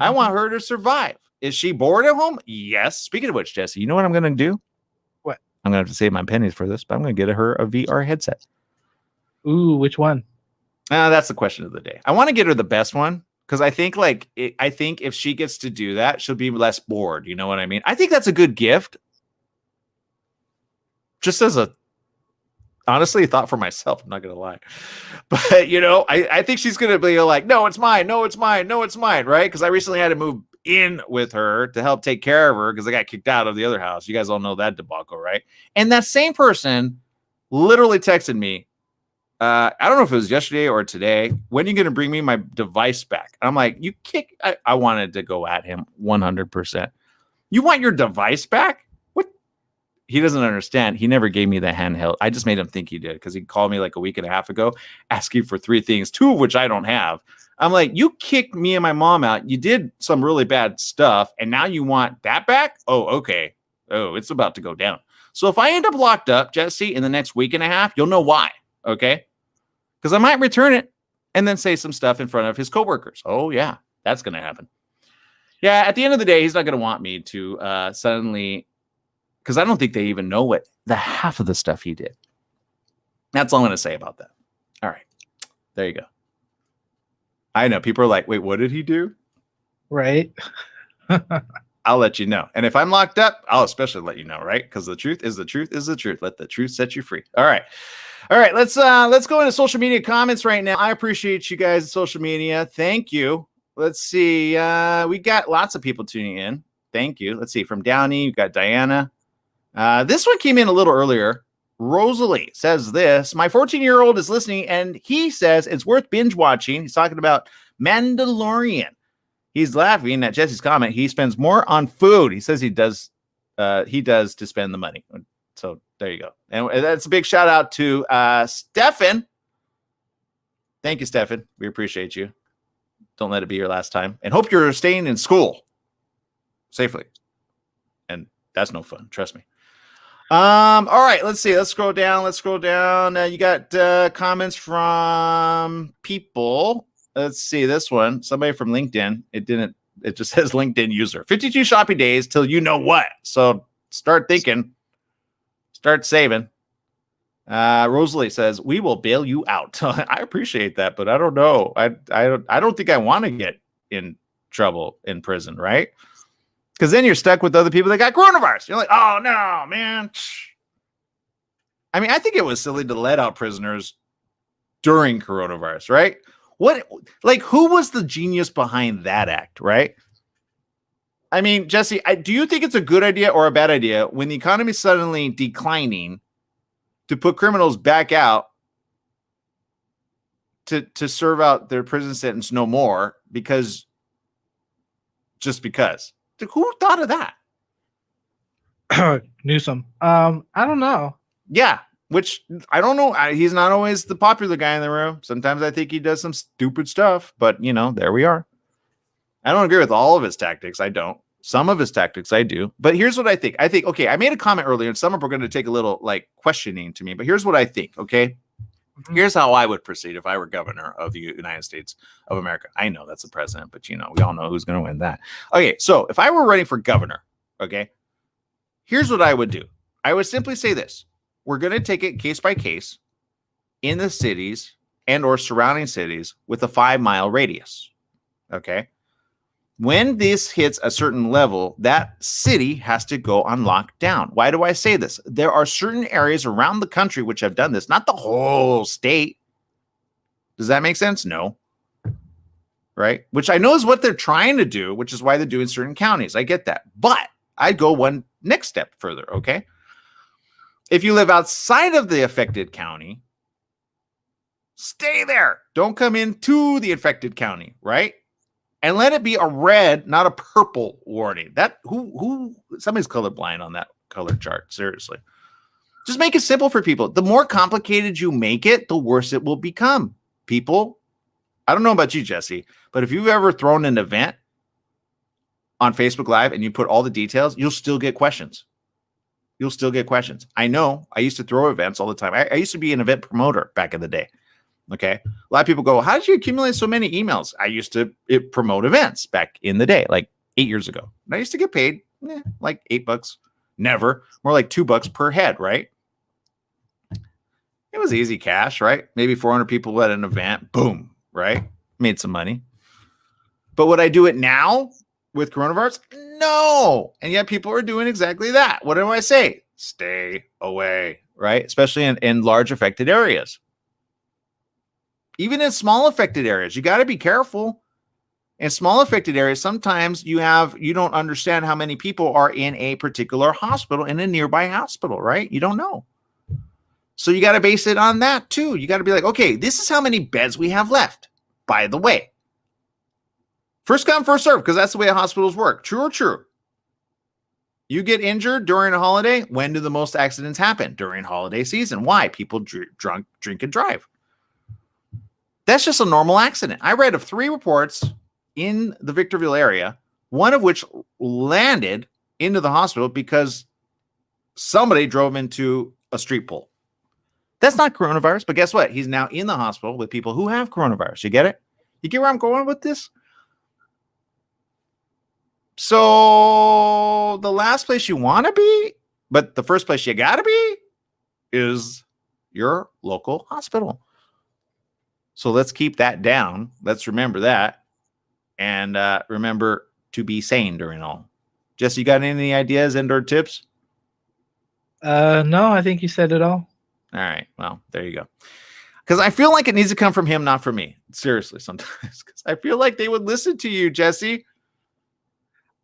I want her to survive. Is she bored at home? Yes. Speaking of which, Jesse, you know what I'm going to do?
What?
I'm going to have to save my pennies for this, but I'm going to get her a VR headset.
Ooh, which one?
That's the question of the day. I want to get her the best one because I think I think if she gets to do that, she'll be less bored. You know what I mean? I think that's a good gift. Just as a honestly thought for myself, I'm not going to lie. But, I think she's going to be like, no, it's mine. No, it's mine. No, it's mine. Right? Because I recently had to move in with her to help take care of her because I got kicked out of the other house. You guys all know that debacle, right? And that same person literally texted me. I don't know if it was yesterday or today. When are you going to bring me my device back? And I'm like, I wanted to go at him 100%. You want your device back? What? He doesn't understand. He never gave me the handheld. I just made him think he did because he called me like a week and a half ago asking for 3 things, 2 of which I don't have. I'm like, you kicked me and my mom out. You did some really bad stuff. And now you want that back? Oh, okay. Oh, it's about to go down. So if I end up locked up, Jesse, in the next week and a half, you'll know why. Okay. Because I might return it and then say some stuff in front of his coworkers. Oh, yeah, that's going to happen. Yeah, at the end of the day, he's not going to want me to suddenly, because I don't think they even know what the half of the stuff he did. That's all I'm going to say about that. All right, there you go. I know people are like, wait, what did he do?
Right.
I'll let you know. And if I'm locked up, I'll especially let you know, right? Because the truth is the truth is the truth. Let the truth set you free. All right. All right, let's go into social media comments right now. I appreciate you guys in social media. Thank you. Let's see. We got lots of people tuning in. Thank you. Let's see. From Downey, you got Diana. This one came in a little earlier. Rosalie says this. My 14-year-old is listening, and he says it's worth binge watching. He's talking about Mandalorian. He's laughing at Jesse's comment. He spends more on food. He says he does to spend the money. So there you go. And that's a big shout out to Stefan. Thank you, Stefan. We appreciate you. Don't let it be your last time. And hope you're staying in school safely. And that's no fun. Trust me. All right. Let's see. Let's scroll down. You got comments from people. Let's see this one. Somebody from LinkedIn. It just says LinkedIn user. 52 shopping days till you know what. So start thinking. Start saving. Rosalie says, we will bail you out. I appreciate that, but I don't know. I don't think I want to get in trouble in prison, right? Because then you're stuck with other people that got coronavirus. You're like, oh, no, man. I mean, I think it was silly to let out prisoners during coronavirus, right? Who was the genius behind that act, right? I mean, Jesse, do you think it's a good idea or a bad idea when the economy is suddenly declining to put criminals back out to serve out their prison sentence no more because? Who thought of that?
Newsom. I don't know.
Yeah, which I don't know. He's not always the popular guy in the room. Sometimes I think he does some stupid stuff, but there we are. I don't agree with all of his tactics. I don't. Some of his tactics I do. But here's what I think. Okay, I made a comment earlier, and some of them are going to take a little questioning to me. But here's what I think, okay? Mm-hmm. Here's how I would proceed if I were governor of the United States of America. I know that's the president, but we all know who's going to win that. Okay, so if I were running for governor, okay, here's what I would do. I would simply say this. We're going to take it case by case in the cities and or surrounding cities with a 5-mile radius, okay? When this hits a certain level, that city has to go on lockdown. Why do I say this? There are certain areas around the country which have done this, not the whole state. Does that make sense? No. Right? Which I know is what they're trying to do, which is why they're doing certain counties. I get that. But I'd go one next step further, okay? If you live outside of the affected county, Stay there. Don't come into the infected county, right? And let it be a red, not a purple warning. That who somebody's colorblind on that color chart. Seriously. Just make it simple for people. The more complicated you make it, the worse it will become. People, I don't know about you, Jesse, but if you've ever thrown an event on Facebook Live and you put all the details, you'll still get questions. You'll still get questions. I know. I used to throw events all the time. I used to be an event promoter back in the day. Okay. A lot of people go, how did you accumulate so many emails? I used to promote events back in the day, like 8 years ago. And I used to get paid like $8. Never. More like $2 per head, right? It was easy cash, right? Maybe 400 people at an event. Boom, right? Made some money. But would I do it now with coronavirus? No. And yet people are doing exactly that. What do I say? Stay away, right? Especially in large affected areas. Even in small affected areas, you got to be careful. In small affected areas, sometimes you don't understand how many people are in a particular hospital, in a nearby hospital, right? You don't know. So you got to base it on that too. You got to be like, okay, this is how many beds we have left. By the way, first come, first serve, because that's the way hospitals work. True or true? You get injured during a holiday. When do the most accidents happen? During holiday season. Why? People drink and drive. That's just a normal accident. I read of 3 reports in the Victorville area, one of which landed into the hospital because somebody drove into a street pole. That's not coronavirus, but guess what? He's now in the hospital with people who have coronavirus. You get it? You get where I'm going with this? So the last place you want to be, but the first place you got to be, is your local hospital. So let's keep that down. Let's remember that. And remember to be sane during all. Jesse, you got any ideas and/or tips?
No, I think you said it all.
All right. Well, there you go. Because I feel like it needs to come from him, not from me. Seriously, sometimes. Because I feel like they would listen to you, Jesse.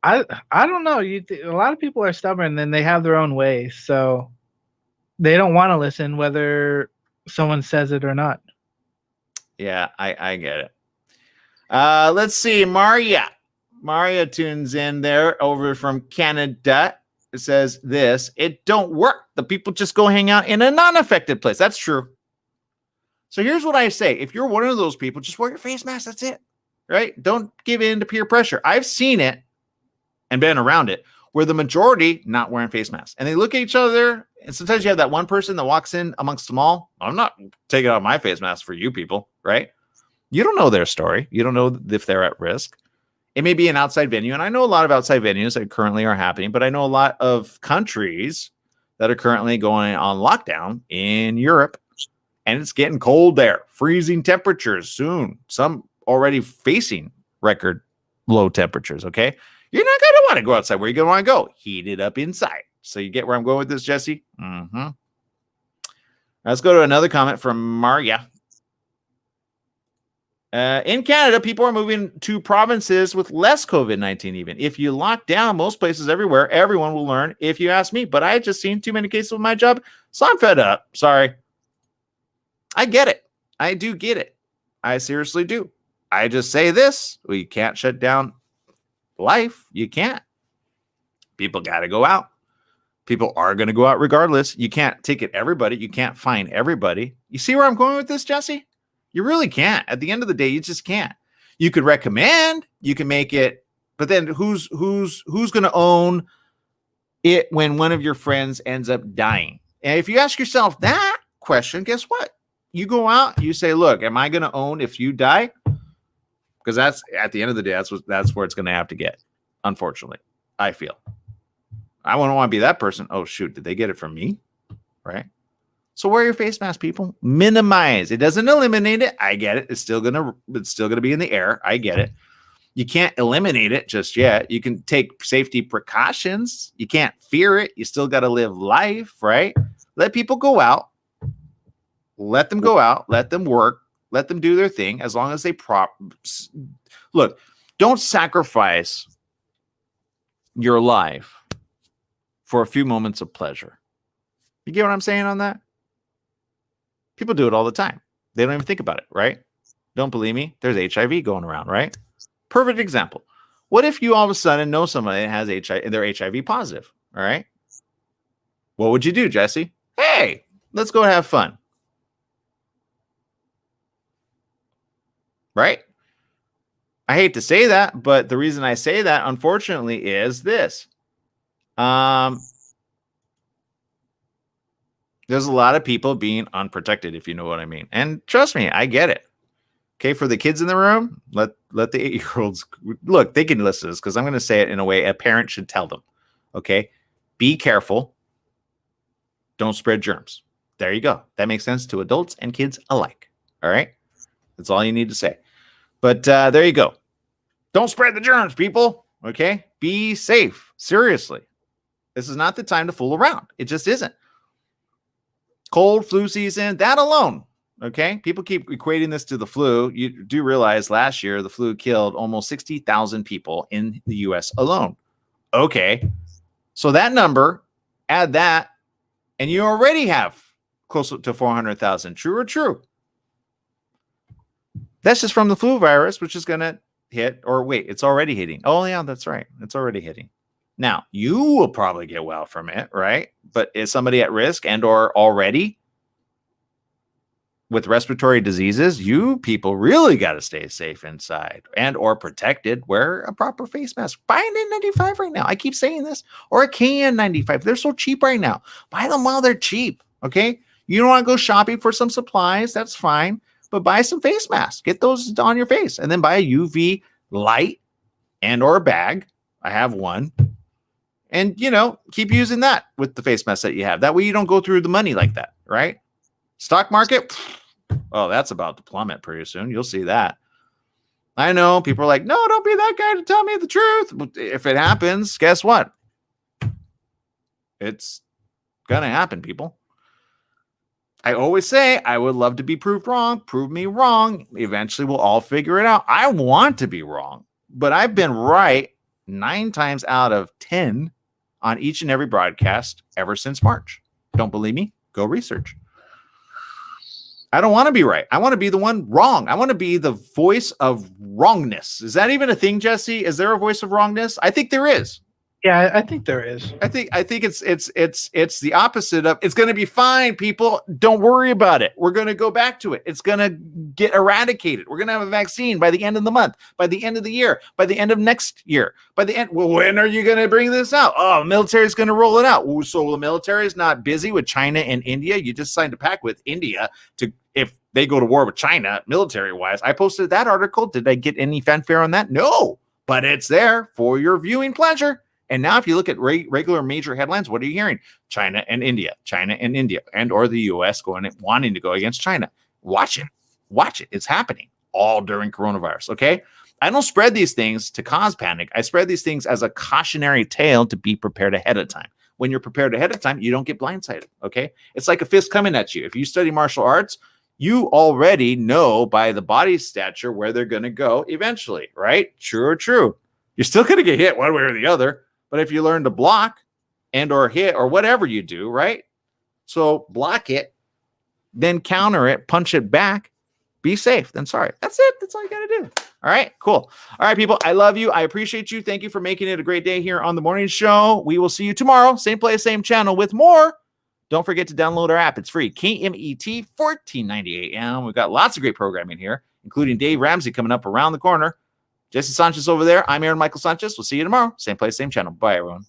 I don't know. A lot of people are stubborn and they have their own ways. So they don't want to listen whether someone says it or not.
Yeah, I get it. Let's see. Maria tunes in there over from Canada. It says this, it don't work. The people just go hang out in a non-affected place. That's true. So here's what I say. If you're one of those people, just wear your face mask. That's it. Right? Don't give in to peer pressure. I've seen it and been around it where the majority not wearing face masks. And they look at each other. And sometimes you have that one person that walks in amongst them all. I'm not taking off my face mask for you people, right? You don't know their story. You don't know if they're at risk. It may be an outside venue, and I know a lot of outside venues that currently are happening, but I know a lot of countries that are currently going on lockdown in Europe, and it's getting cold there. Freezing temperatures soon. Some already facing record low temperatures, okay? You're not going to want to go outside. Where are you going to want to go? Heat it up inside. So you get where I'm going with this, Jesse? Mm-hmm. Let's go to another comment from Maria. In Canada, people are moving to provinces with less COVID-19 even. If you lock down most places everywhere, everyone will learn, if you ask me. But I just seen too many cases with my job, so I'm fed up. Sorry. I get it. I do get it. I seriously do. I just say this. We can't shut down life. You can't. People got to go out. People are going to go out regardless. You can't ticket everybody. You can't fine everybody. You see where I'm going with this, Jesse? You really can't. At the end of the day, you just can't. You could recommend, you can make it, but then who's going to own it when one of your friends ends up dying? And if you ask yourself that question, guess what? You go out, you say, look, am I going to own if you die? Because that's at the end of the day, that's where it's going to have to get. Unfortunately, I feel. I wouldn't want to be that person. Oh, shoot, did they get it from me? Right? So wear your face mask, people. Minimize. It doesn't eliminate it. I get it. It's still gonna be in the air. I get it. You can't eliminate it just yet. You can take safety precautions. You can't fear it. You still got to live life, right? Let people go out. Let them go out. Let them work. Let them do their thing as long as they look. Don't sacrifice your life for a few moments of pleasure. You get what I'm saying on that? People do it all the time. They don't even think about it, right? Don't believe me? There's HIV going around, right? Perfect example. What if you all of a sudden know somebody that has HIV, they're HIV positive, all right? What would you do, Jesse? Hey, let's go have fun. Right? I hate to say that, but the reason I say that, unfortunately, is this. There's a lot of people being unprotected, if you know what I mean. And trust me, I get it. Okay, for the kids in the room, let the 8-year-olds look. They can listen to this because I'm going to say it in a way a parent should tell them. Okay, be careful. Don't spread germs. There you go. That makes sense to adults and kids alike. All right, that's all you need to say. But there you go. Don't spread the germs, people. Okay, be safe. Seriously, this is not the time to fool around. It just isn't. Cold, flu season, that alone. Okay, people keep equating this to the flu. You do realize last year the flu killed almost 60,000 people in the U.S. alone. Okay, so that number, add that, and you already have close to 400,000. True or true? That's just from the flu virus, which is going to hit, or wait, it's already hitting. Oh, yeah, that's right. It's already hitting. Now, you will probably get well from it, right? But is somebody at risk and or already with respiratory diseases, you people really got to stay safe inside and or protected. Wear a proper face mask. Buy an N95 right now. I keep saying this. Or a KN95. They're so cheap right now. Buy them while they're cheap, okay? You don't want to go shopping for some supplies. That's fine. But buy some face masks. Get those on your face. And then buy a UV light and or a bag. I have one. And, keep using that with the face mask that you have. That way you don't go through the money like that, right? Stock market, oh, that's about to plummet pretty soon. You'll see that. I know people are like, no, don't be that guy to tell me the truth. But if it happens, guess what? It's going to happen, people. I always say I would love to be proved wrong. Prove me wrong. Eventually, we'll all figure it out. I want to be wrong, but I've been right 9 times out of 10 on each and every broadcast ever since March. Don't believe me? Go research. I don't want to be right. I want to be the one wrong. I want to be the voice of wrongness. Is that even a thing, Jesse? Is there a voice of wrongness? I think there is.
Yeah, I think there is.
I think it's the opposite of it's going to be fine, people. Don't worry about it. We're going to go back to it. It's going to get eradicated. We're going to have a vaccine by the end of the month, by the end of the year, by the end of next year, by the end. Well, when are you going to bring this out? Oh, the military is going to roll it out. So the military is not busy with China and India. You just signed a pact with India to if they go to war with China, military-wise. I posted that article. Did I get any fanfare on that? No, but it's there for your viewing pleasure. And now if you look at regular major headlines, what are you hearing? China and India, and or the U.S. wanting to go against China. Watch it. It's happening all during coronavirus, okay? I don't spread these things to cause panic. I spread these things as a cautionary tale to be prepared ahead of time. When you're prepared ahead of time, you don't get blindsided, okay? It's like a fist coming at you. If you study martial arts, you already know by the body stature where they're going to go eventually, right? True or true. You're still going to get hit one way or the other. But if you learn to block and or hit or whatever you do, right? So block it, then counter it, punch it back, be safe. Then sorry. That's it. That's all you got to do. All right, cool. All right, people, I love you. I appreciate you. Thank you for making it a great day here on the morning show. We will see you tomorrow. Same place, same channel with more. Don't forget to download our app. It's free. KMET 1490 AM. We've got lots of great programming here, including Dave Ramsey coming up around the corner. Jesse Sanchez over there. I'm Aaron Michael Sanchez. We'll see you tomorrow. Same place, same channel. Bye, everyone.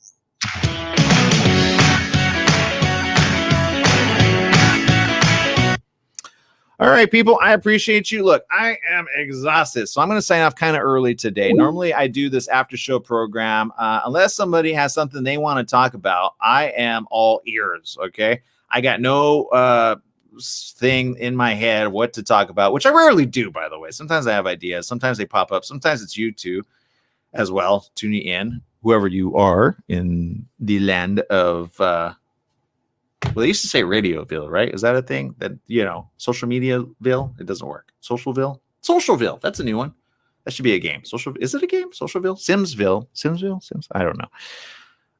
All right, people, I appreciate you. Look, I am exhausted, so I'm going to sign off kind of early today. Normally, I do this after show program. Unless somebody has something they want to talk about, I am all ears, okay? I got no thing in my head what to talk about, which I rarely do, by the way. Sometimes I have ideas. Sometimes they pop up. Sometimes it's you two as well, tuning in, whoever you are in the land of well, they used to say Radioville, right? Is that a thing that, social mediaville? It doesn't work. Socialville. That's a new one. That should be a game. Is it a game? Socialville? Simsville. I don't know.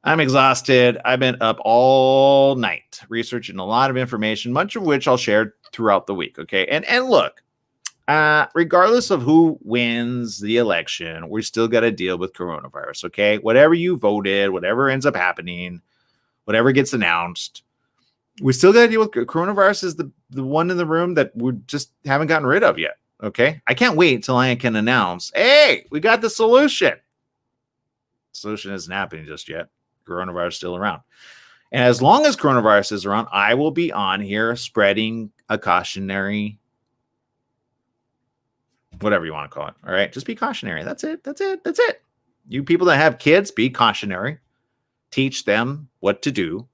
I'm exhausted. I've been up all night researching a lot of information, much of which I'll share throughout the week. Okay. And look, regardless of who wins the election, we still got to deal with coronavirus. Okay. Whatever you voted, whatever ends up happening, whatever gets announced, we still got to deal with coronavirus is the one in the room that we just haven't gotten rid of yet. Okay. I can't wait till I can announce, hey, we got the solution. Solution isn't happening just yet. Coronavirus is still around. And as long as coronavirus is around, I will be on here spreading a cautionary, whatever you want to call it. All right. Just be cautionary. That's it. That's it. That's it. You people that have kids, be cautionary. Teach them what to do.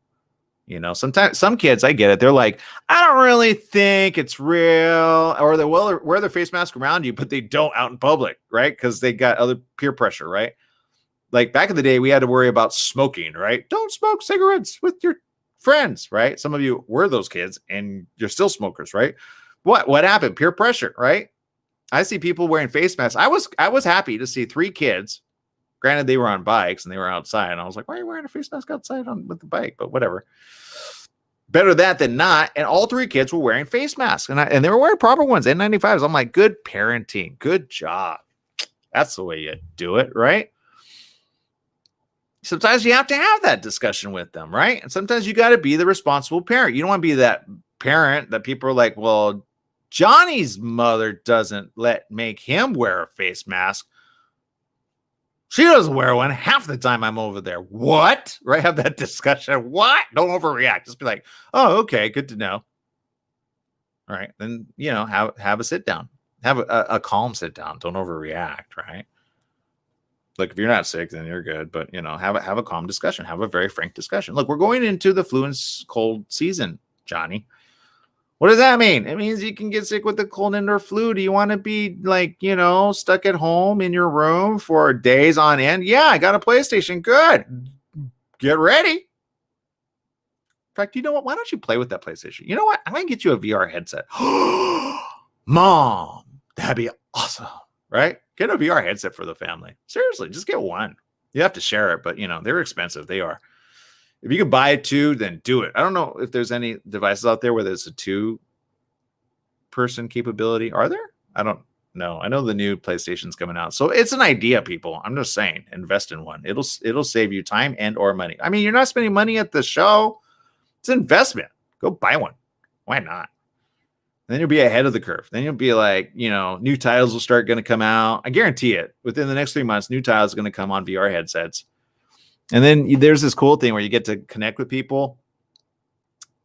You know, sometimes some kids, I get it. They're like, I don't really think it's real, or they will wear their face mask around you, but they don't out in public, right? Because they got other peer pressure, right? Like back in the day, we had to worry about smoking, right? Don't smoke cigarettes with your friends, right? Some of you were those kids and you're still smokers, right? What happened? Peer pressure, right? I see people wearing face masks. I was happy to see 3 kids. Granted, they were on bikes and they were outside. And I was like, why are you wearing a face mask outside with the bike? But whatever. Better that than not. And all 3 kids were wearing face masks. And they were wearing proper ones, N95s. I'm like, good parenting. Good job. That's the way you do it, right? Sometimes you have to have that discussion with them, right? And sometimes you got to be the responsible parent. You don't want to be that parent that people are like, well, Johnny's mother doesn't make him wear a face mask. She doesn't wear one half the time I'm over there. What? Right? Have that discussion. What? Don't overreact. Just be like, oh, okay, good to know. All right. Then, you know, have a sit down. Have a calm sit down. Don't overreact, right? Like if you're not sick, then you're good. But you know, have a calm discussion. Have a very frank discussion. Look, we're going into the flu and cold season, Johnny. What does that mean? It means you can get sick with the cold and/or flu. Do you want to be like, you know, stuck at home in your room for days on end? Yeah, I got a PlayStation. Good. Get ready. In fact, you know what? Why don't you play with that PlayStation? You know what? I'm going to get you a VR headset. Mom, that'd be awesome, right? Get a VR headset for the family. Seriously, just get one. You have to share it, but, you know, they're expensive. They are. If you can buy 2, then do it. I don't know if there's any devices out there where there's a 2-person capability. Are there? I don't know. I know the new PlayStation's coming out. So it's an idea, people. I'm just saying, invest in one. It'll save you time and or money. I mean, you're not spending money at the show. It's an investment. Go buy one. Why not? Then you'll be ahead of the curve. Then you'll be like, you know, new titles will start going to come out. I guarantee it. Vwithin the next 3 months, new titles are going to come on VR headsets. And then there's this cool thing where you get to connect with people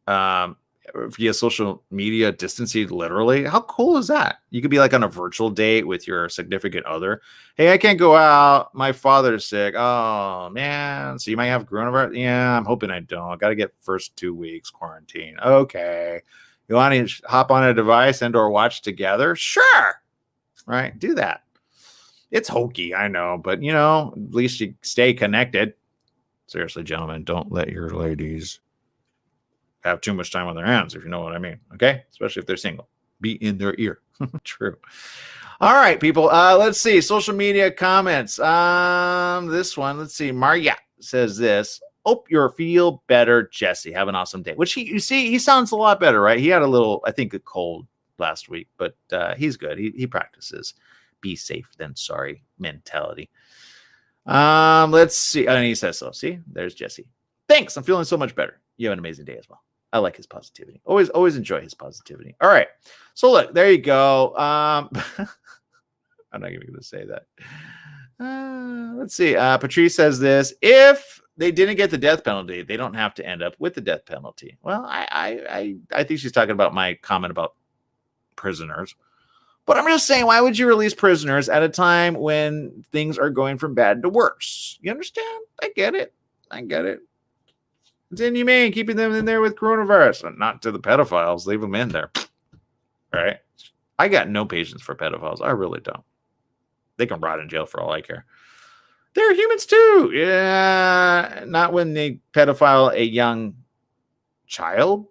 via social media distancing, literally. How cool is that? You could be like on a virtual date with your significant other. Hey, I can't go out. My father's sick. Oh, man. So you might have coronavirus? Yeah, I'm hoping I don't. Got to get first 2 weeks quarantine. Okay. You want to hop on a device and or watch together? Sure. Right. Do that. It's hokey, I know. But, you know, at least you stay connected. Seriously, gentlemen, don't let your ladies have too much time on their hands, if you know what I mean. Okay? Especially if they're single. Be in their ear. True. All right, people. Let's see. Social media comments. This one. Let's see. Maria says this. Hope you feel better, Jesse. Have an awesome day. Which you see, he sounds a lot better, right? He had a little, I think, a cold last week, but he's good. He practices be safe than sorry mentality. Let's see. And he says so. See, there's Jesse. Thanks. I'm feeling so much better. You have an amazing day as well. I like his positivity. Always enjoy his positivity. All right. So look, there you go. I'm not even going to say that. Let's see. Patrice says this. If they didn't get the death penalty, they don't have to end up with the death penalty. Well, I think she's talking about my comment about prisoners. But I'm just saying, why would you release prisoners at a time when things are going from bad to worse? You understand? I get it. It's inhumane keeping them in there with coronavirus. And not to the pedophiles. Leave them in there. Right? I got no patience for pedophiles. I really don't. They can rot in jail for all I care. They're humans too. Yeah. Not when they pedophile a young child.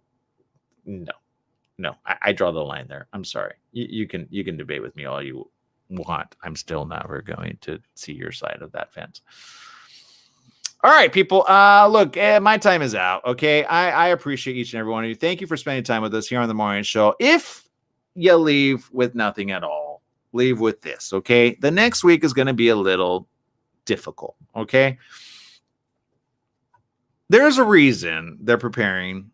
No, I draw the line there. I'm sorry. You can debate with me all you want. I'm still never going to see your side of that fence. All right, people. Look, my time is out. Okay, I appreciate each and every one of you. Thank you for spending time with us here on the morning show. If you leave with nothing at all, leave with this. Okay, the next week is going to be a little difficult. Okay, there's a reason they're preparing.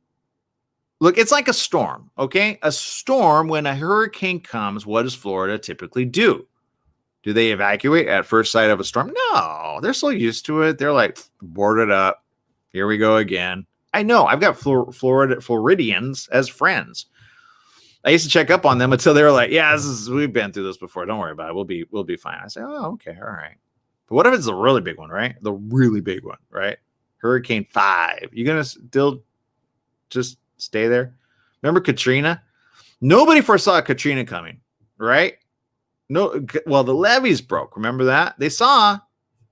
Look, it's like a storm. Okay, a storm. When a hurricane comes, what does Florida typically do? Do they evacuate at first sight of a storm? No, they're so used to it. They're like, boarded up. Here we go again. I know. I've got Floridians as friends. I used to check up on them until they were like, "Yeah, we've been through this before. Don't worry about it. We'll be fine." I say, "Oh, okay, all right." But what if it's a really big one, right? The really big one, right? Hurricane 5. You gonna still just stay there? Remember Katrina? Nobody foresaw Katrina coming, right? No, well, the levees broke. Remember that? They saw,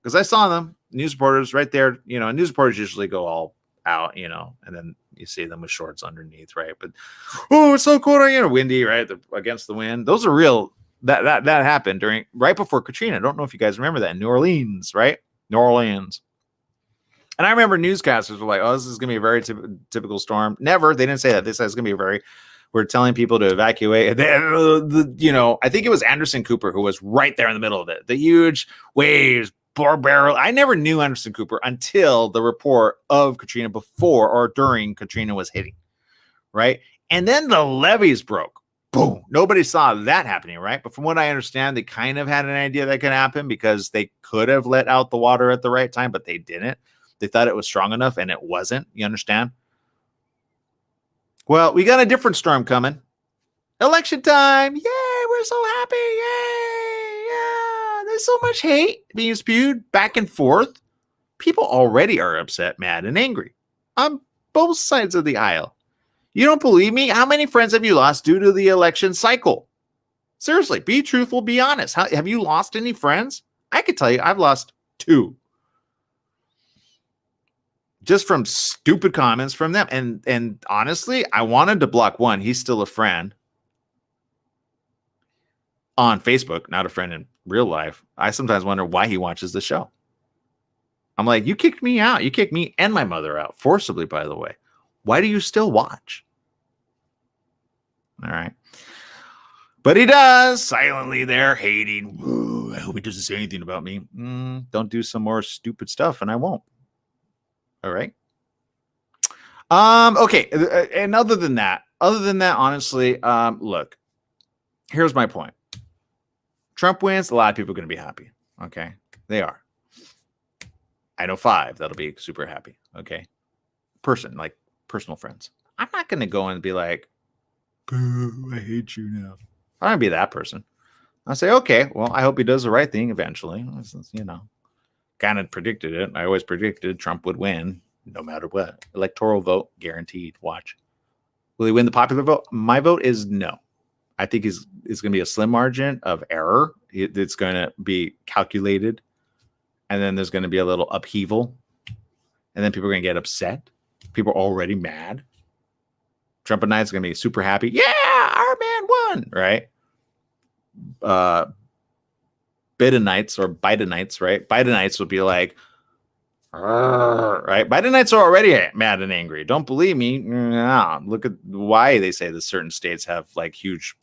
because I saw them, news reporters right there. News reporters usually go all out, and then you see them with shorts underneath, right? But it's so cold, windy, right? Against the wind. Those are real. That happened right before Katrina. I don't know if you guys remember that in New Orleans, right? New Orleans. And I remember newscasters were like, "Oh, this is going to be a very typical storm." Never. They didn't say that. They said it's going to be a very. We're telling people to evacuate. And then, I think it was Anderson Cooper who was right there in the middle of it. The huge waves, barrel. I never knew Anderson Cooper until the report of Katrina before or during Katrina was hitting, right? And then the levees broke. Boom. Nobody saw that happening, right? But from what I understand, they kind of had an idea that could happen because they could have let out the water at the right time, but they didn't. They thought it was strong enough, and it wasn't. You understand? Well, we got a different storm coming. Election time. Yay, we're so happy. Yay. Yeah. There's so much hate being spewed back and forth. People already are upset, mad, and angry on both sides of the aisle. You don't believe me? How many friends have you lost due to the election cycle? Seriously, be truthful, be honest. Have you lost any friends? I could tell you I've lost 2. Just from stupid comments from them. And honestly, I wanted to block one. He's still a friend on Facebook, not a friend in real life. I sometimes wonder why he watches the show. I'm like, you kicked me out. You kicked me and my mother out forcibly, by the way. Why do you still watch? All right. But he does, silently there, hating. Whoa, I hope he doesn't say anything about me. Don't do some more stupid stuff, and I won't. All right. Okay. And other than that, honestly, look, here's my point. Trump wins. A lot of people are going to be happy. Okay. They are. I know 5 that'll be super happy. Okay. Personal friends. I'm not going to go and be like, boo, I hate you now. I'm going to be that person. I'll say, okay, well, I hope he does the right thing eventually. Kind of predicted it. I always predicted Trump would win no matter what. Electoral vote guaranteed. Watch. Will he win the popular vote? My vote is no. I think it's going to be a slim margin of error. It's going to be calculated. And then there's going to be a little upheaval. And then people are going to get upset. People are already mad. Trump and Knight's going to be super happy. Yeah, our man won, right? Bidenites, right? Bidenites would be like, right? Bidenites are already mad and angry. Don't believe me? No. Look at why they say that certain states have like huge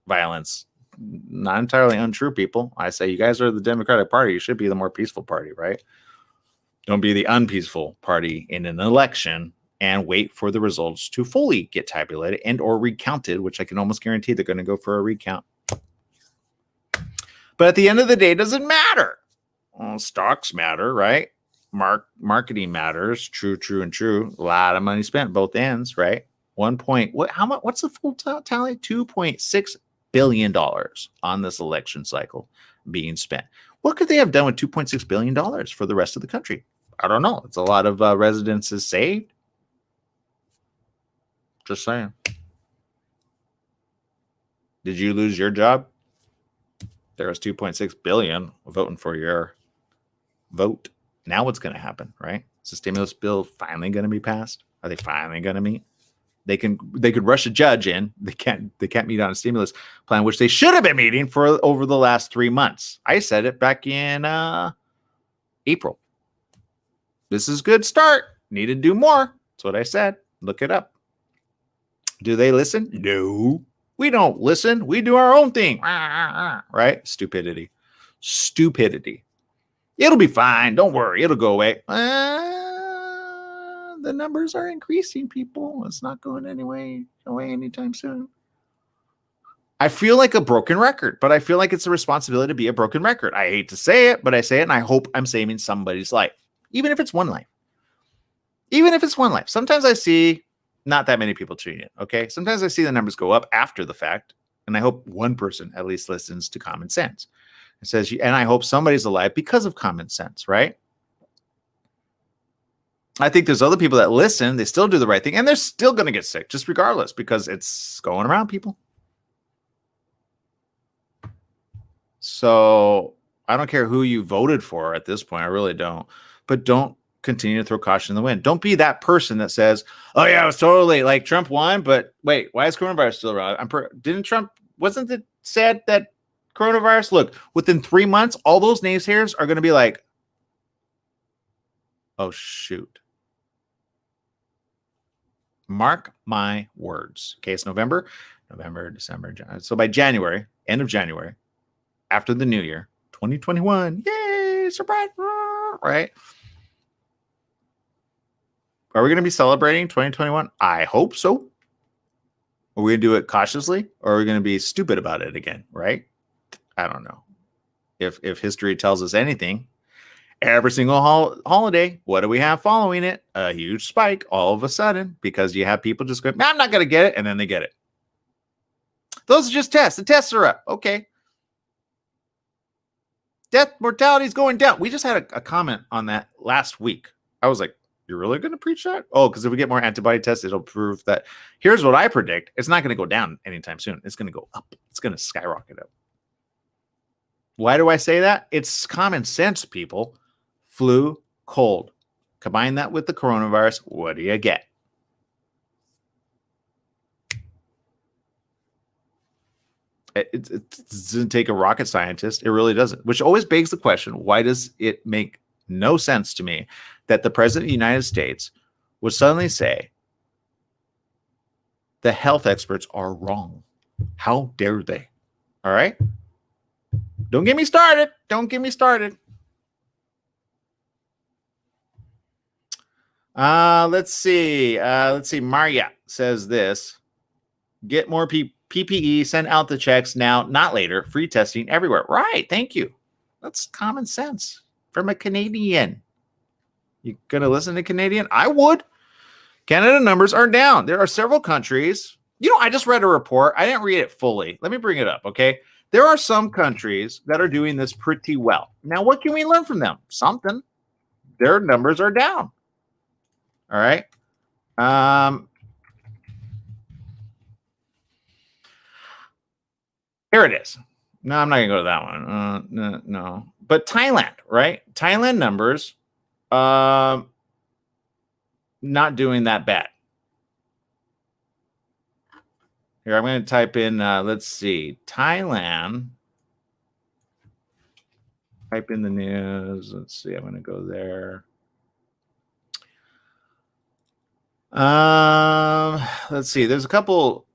violence. Not entirely untrue, people. I say you guys are the Democratic Party. You should be the more peaceful party, right? Don't be the unpeaceful party in an election and wait for the results to fully get tabulated and or recounted, which I can almost guarantee they're going to go for a recount. But at the end of the day, it doesn't matter. Well, stocks matter, right? Marketing matters. True, and true. A lot of money spent both ends, right? What's the full tally? $2.6 billion on this election cycle being spent. What could they have done with $2.6 billion for the rest of the country? I don't know. It's a lot of residences saved. Just saying. Did you lose your job? There was $2.6 billion voting for your vote. Now what's going to happen, right? Is the stimulus bill finally going to be passed? Are they finally going to meet? They could rush a judge in. They can't meet on a stimulus plan, which they should have been meeting for over the last 3 months. I said it back in April. This is a good start. Need to do more. That's what I said. Look it up. Do they listen? No. We don't listen. We do our own thing. Right? Stupidity. It'll be fine. Don't worry. It'll go away. The numbers are increasing, people. It's not going away anytime soon. I feel like a broken record, but I feel like it's a responsibility to be a broken record. I hate to say it, but I say it, and I hope I'm saving somebody's life, even if it's one life. Sometimes I see not that many people tuning in, okay? Sometimes I see the numbers go up after the fact, and I hope one person at least listens to common sense. It says, and I hope somebody's alive because of common sense, right? I think there's other people that listen, they still do the right thing, and they're still going to get sick, just regardless, because it's going around, people. So I don't care who you voted for at this point. I really don't. But don't continue to throw caution in the wind. Don't be that person that says, oh, yeah, it was totally like Trump won, but wait, why is coronavirus still around? Wasn't it said that coronavirus, look, within 3 months, all those naysayers are going to be like, oh, shoot. Mark my words. Okay, it's November, December, January. So by January, end of January, after the new year, 2021, yay, surprise, right? Are we going to be celebrating 2021? I hope so. Are we going to do it cautiously, or are we going to be stupid about it again, right? I don't know. If history tells us anything, every single holiday, what do we have following it? A huge spike all of a sudden, because you have people just going, I'm not going to get it, and then they get it. Those are just tests. The tests are up. Okay. Death mortality is going down. We just had a comment on that last week. I was like, you're really going to preach that? Oh, because if we get more antibody tests, it'll prove that. Here's what I predict. It's not going to go down anytime soon. It's going to go up. It's going to skyrocket up. Why do I say that? It's common sense, people. Flu, cold. Combine that with the coronavirus. What do you get? It doesn't take a rocket scientist. It really doesn't, which always begs the question, why does it make no sense to me that the president of the United States would suddenly say the health experts are wrong? How dare they? All right. Don't get me started. Let's see. Maria says this. Get more PPE, send out the checks now, not later. Free testing everywhere. Right. Thank you. That's common sense from a Canadian. You going to listen to Canadian? I would. Canada numbers are down. There are several countries. I just read a report. I didn't read it fully. Let me bring it up, okay? There are some countries that are doing this pretty well. Now, what can we learn from them? Something. Their numbers are down. All right. Here it is. No, I'm not going to go to that one. No. But Thailand, right? Thailand numbers, not doing that bad. Here, I'm going to type in, let's see, Thailand. Type in the news. Let's see, I'm going to go there. Let's see. There's a couple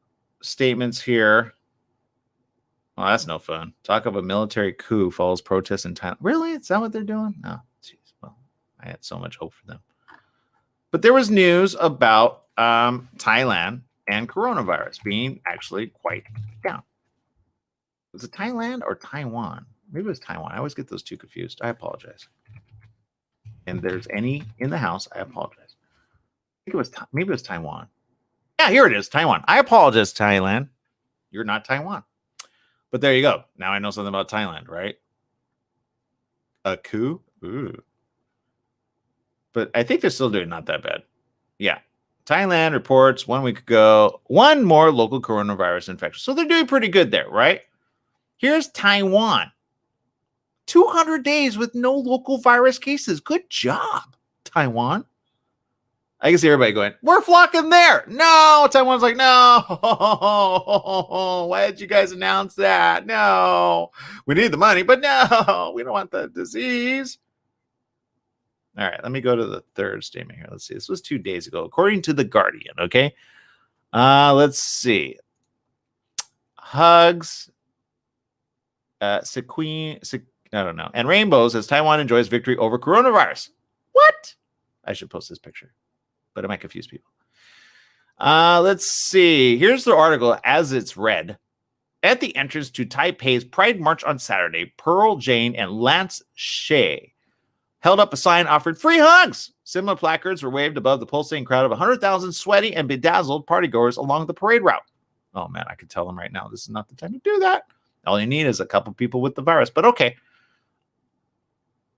statements here. Oh, that's no fun. Talk of a military coup follows protests in Thailand. Really? Is that what they're doing? No. Jeez. Well, I had so much hope for them. But there was news about Thailand and coronavirus being actually quite down. Was it Thailand or Taiwan? Maybe it was Taiwan. I always get those two confused. I apologize. And there's any in the house, I apologize. I think maybe it was Taiwan. Yeah, here it is, Taiwan. I apologize, Thailand. You're not Taiwan. But there you go. Now I know something about Thailand, right? A coup? Ooh. But I think they're still doing not that bad. Yeah. Thailand reports 1 week ago, one more local coronavirus infection. So they're doing pretty good there, right? Here's Taiwan. 200 days with no local virus cases. Good job, Taiwan. I can see everybody going, we're flocking there. No, Taiwan's like, no. Why did you guys announce that? No, we need the money, but no, we don't want the disease. All right, let me go to the third statement here. Let's see. This was 2 days ago, according to The Guardian. Okay. Let's see. Hugs, sequin, I don't know, and rainbows as Taiwan enjoys victory over coronavirus. What? I should post this picture, but it might confuse people. Let's see. Here's the article as it's read. At the entrance to Taipei's Pride March on Saturday, Pearl Jane and Lance Shea held up a sign offering free hugs. Similar placards were waved above the pulsating crowd of 100,000 sweaty and bedazzled partygoers along the parade route. Oh, man, I can tell them right now, this is not the time to do that. All you need is a couple people with the virus, but okay.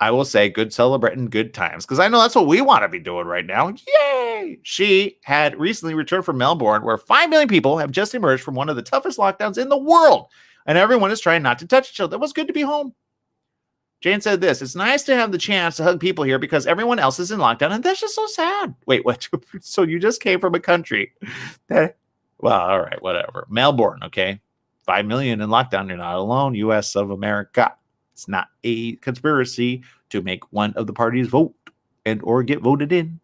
I will say good celebrating good times, because I know that's what we want to be doing right now. Yay! She had recently returned from Melbourne, where 5 million people have just emerged from one of the toughest lockdowns in the world, and everyone is trying not to touch each other. It was good to be home. Jane said this, it's nice to have the chance to hug people here because everyone else is in lockdown, and that's just so sad. Wait, what? So you just came from a country that, well, all right, whatever. Melbourne, okay? 5 million in lockdown. You're not alone. U.S. of America. It's not a conspiracy to make one of the parties vote and or get voted in.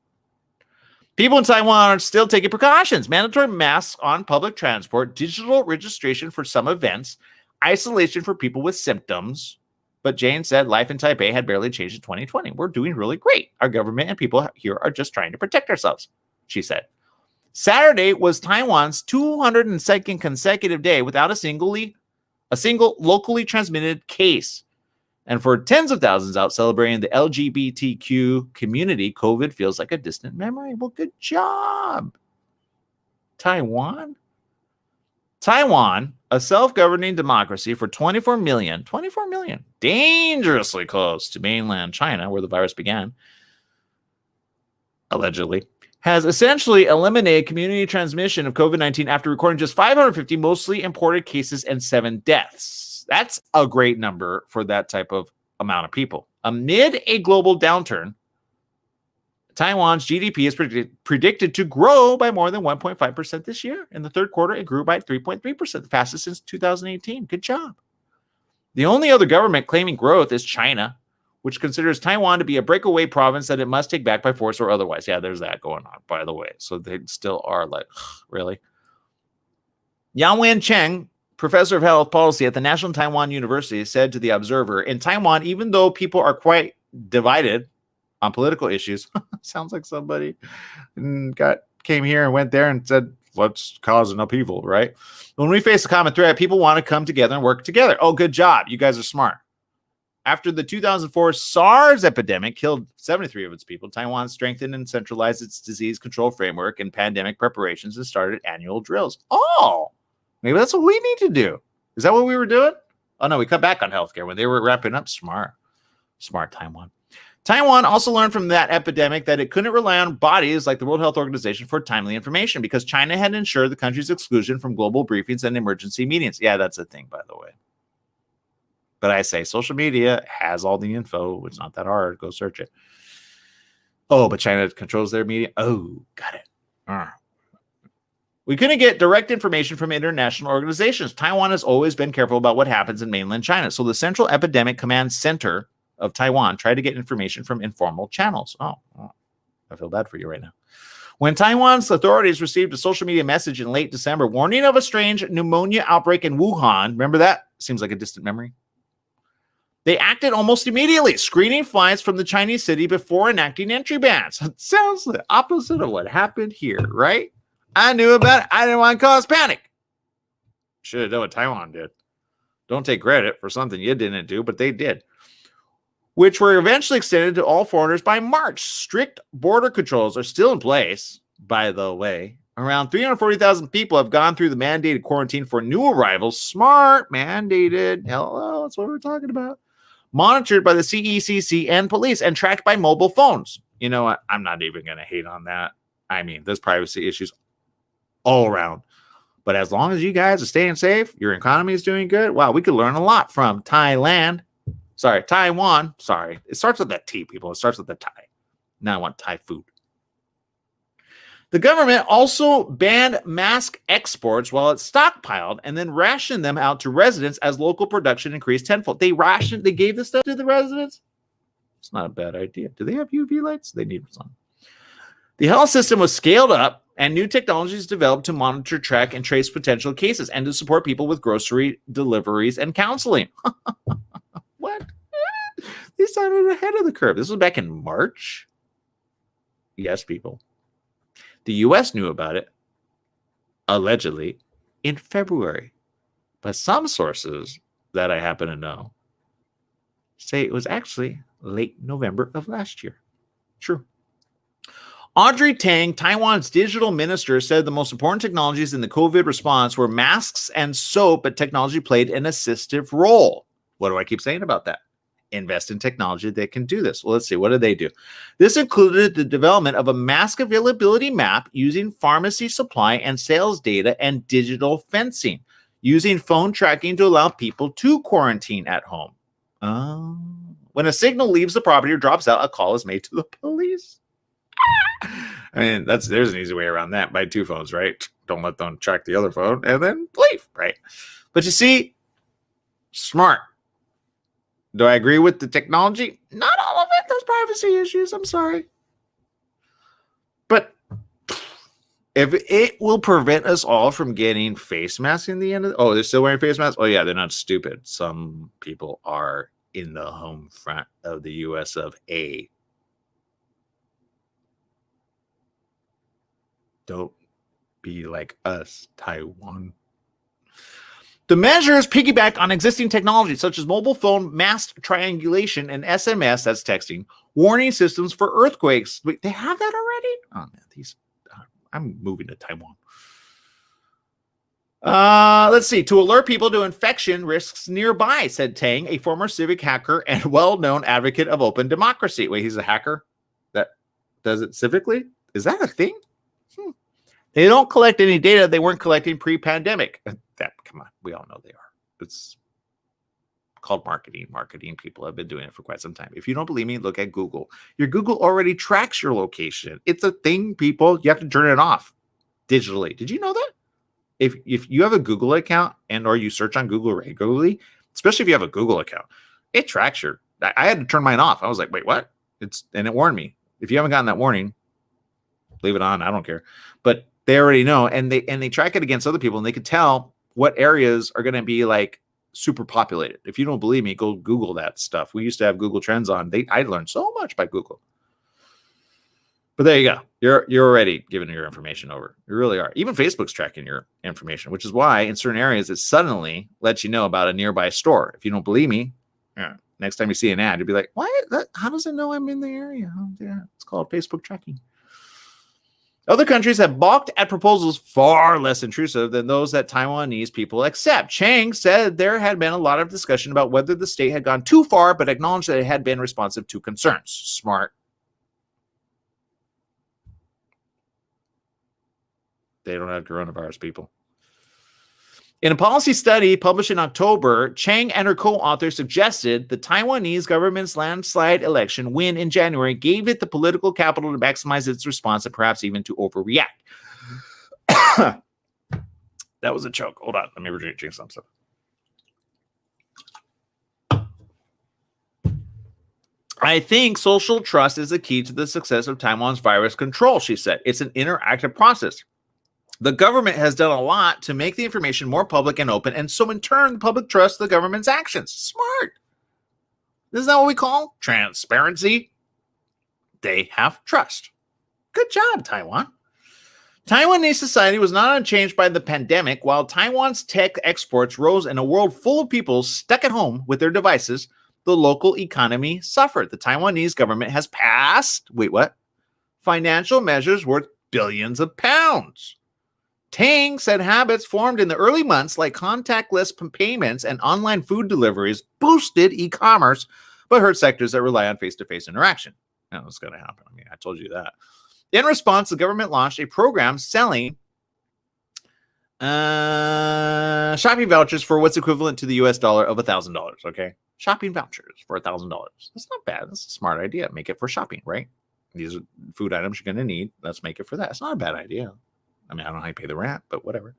People in Taiwan are still taking precautions. Mandatory masks on public transport, digital registration for some events, isolation for people with symptoms. But Jane said life in Taipei had barely changed in 2020. We're doing really great. Our government and people here are just trying to protect ourselves, she said. Saturday was Taiwan's 202nd consecutive day without a single locally transmitted case. And for tens of thousands out celebrating the LGBTQ community, COVID feels like a distant memory. Well, good job. Taiwan, a self-governing democracy for 24 million, dangerously close to mainland China, where the virus began, allegedly, has essentially eliminated community transmission of COVID-19 after recording just 550 mostly imported cases and 7 deaths. That's a great number for that type of amount of people. Amid a global downturn, Taiwan's GDP is predicted to grow by more than 1.5% this year. In the third quarter, it grew by 3.3%, the fastest since 2018. Good job. The only other government claiming growth is China, which considers Taiwan to be a breakaway province that it must take back by force or otherwise. Yeah, there's that going on, by the way. So they still are like, really? Yang Wencheng, professor of health policy at the National Taiwan University, said to The Observer, in Taiwan, even though people are quite divided on political issues, sounds like somebody came here and went there and said, let's cause an upheaval, right? When we face a common threat, people want to come together and work together. Oh, good job. You guys are smart. After the 2004 SARS epidemic killed 73 of its people, Taiwan strengthened and centralized its disease control framework and pandemic preparations and started annual drills. Oh, maybe that's what we need to do. Is that what we were doing? Oh, no, we cut back on healthcare when they were wrapping up. Smart Taiwan. Taiwan also learned from that epidemic that it couldn't rely on bodies like the World Health Organization for timely information because China had ensured the country's exclusion from global briefings and emergency meetings. Yeah, that's a thing, by the way. But I say social media has all the info. It's not that hard. Go search it. Oh, but China controls their media. Oh, got it. We couldn't get direct information from international organizations. Taiwan has always been careful about what happens in mainland China. So the Central Epidemic Command Center of Taiwan tried to get information from informal channels. Oh, I feel bad for you right now. When Taiwan's authorities received a social media message in late December warning of a strange pneumonia outbreak in Wuhan, remember that? Seems like a distant memory. They acted almost immediately, screening flights from the Chinese city before enacting entry bans. It sounds the opposite of what happened here, right? I knew about it. I didn't want to cause panic. Should have done what Taiwan did. Don't take credit for something you didn't do, but they did. Which were eventually extended to all foreigners by March. Strict border controls are still in place, by the way. Around 340,000 people have gone through the mandated quarantine for new arrivals. Smart, mandated. Hello, that's what we're talking about. Monitored by the CECC and police and tracked by mobile phones. You know what? I'm not even going to hate on that. I mean, there's privacy issues all around. But as long as you guys are staying safe, your economy is doing good. Wow, we could learn a lot from Taiwan. Sorry. It starts with that T, people. It starts with the Thai. Now I want Thai food. The government also banned mask exports while it stockpiled and then rationed them out to residents as local production increased tenfold. They gave this stuff to the residents? It's not a bad idea. Do they have UV lights? They need some. The health system was scaled up and new technologies developed to monitor, track, and trace potential cases and to support people with grocery deliveries and counseling. What? They started ahead of the curve. This was back in March. Yes, people. The U.S. knew about it, allegedly, in February. But some sources that I happen to know say it was actually late November of last year. True. Audrey Tang, Taiwan's digital minister, said the most important technologies in the COVID response were masks and soap, but technology played an assistive role. What do I keep saying about that? Invest in technology that can do this. Well, let's see. What did they do? This included the development of a mask availability map using pharmacy supply and sales data and digital fencing, using phone tracking to allow people to quarantine at home. When a signal leaves the property or drops out, a call is made to the police. I mean, there's an easy way around that. Buy two phones, right? Don't let them track the other phone and then leave, right? But you see, smart. Do I agree with the technology? Not all of it. There's privacy issues. I'm sorry. But if it will prevent us all from getting face masks in the end of they're still wearing face masks? Oh, yeah, they're not stupid. Some people are in the home front of the U.S. of A. Don't be like us, Taiwan. The measures piggyback on existing technologies such as mobile phone masked triangulation and SMS, that's texting, warning systems for earthquakes. Wait, they have that already? Oh, man, I'm moving to Taiwan. Let's see. To alert people to infection risks nearby, said Tang, a former civic hacker and well-known advocate of open democracy. Wait, he's a hacker that does it civically? Is that a thing? They don't collect any data they weren't collecting pre-pandemic. Come on, we all know they are. It's called marketing. Marketing people have been doing it for quite some time. If you don't believe me, look at Google. Your Google already tracks your location. It's a thing, people. You have to turn it off digitally. Did you know that? If you have a Google account and or you search on Google regularly, especially if you have a Google account, it tracks your. I had to turn mine off. I was like, wait, what? And it warned me. If you haven't gotten that warning, leave it on. I don't care. But they already know, and they track it against other people, and they can tell what areas are going to be like super populated. If you don't believe me, go Google that stuff. We used to have Google Trends on. I learned so much by Google. But there you go. You're already giving your information over. You really are. Even Facebook's tracking your information, which is why in certain areas it suddenly lets you know about a nearby store. If you don't believe me, next time you see an ad, you'll be like, "What? How does it know I'm in the area?" Oh, yeah, it's called Facebook tracking. Other countries have balked at proposals far less intrusive than those that Taiwanese people accept. Chang said there had been a lot of discussion about whether the state had gone too far, but acknowledged that it had been responsive to concerns. Smart. They don't have coronavirus, people. In a policy study published in October, Chang and her co-author suggested the Taiwanese government's landslide election win in January gave it the political capital to maximize its response and perhaps even to overreact. That was a joke. Hold on. Let me drink some stuff. I think social trust is the key to the success of Taiwan's virus control, she said. It's an interactive process. The government has done a lot to make the information more public and open, and so in turn, the public trusts the government's actions. Smart. Isn't that what we call transparency? They have trust. Good job, Taiwan. Taiwanese society was not unchanged by the pandemic. While Taiwan's tech exports rose in a world full of people stuck at home with their devices, the local economy suffered. The Taiwanese government has passed, financial measures worth billions of pounds. Tang said habits formed in the early months, like contactless payments and online food deliveries, boosted e-commerce, but hurt sectors that rely on face-to-face interaction. That was going to happen. I mean, I told you that. In response, the government launched a program selling shopping vouchers for what's equivalent to the US dollar of $1,000. Okay, shopping vouchers for $1,000. That's not bad. That's a smart idea. Make it for shopping, right? These are food items you're going to need. Let's make it for that. It's not a bad idea. I mean, I don't know how you pay the rent, but whatever.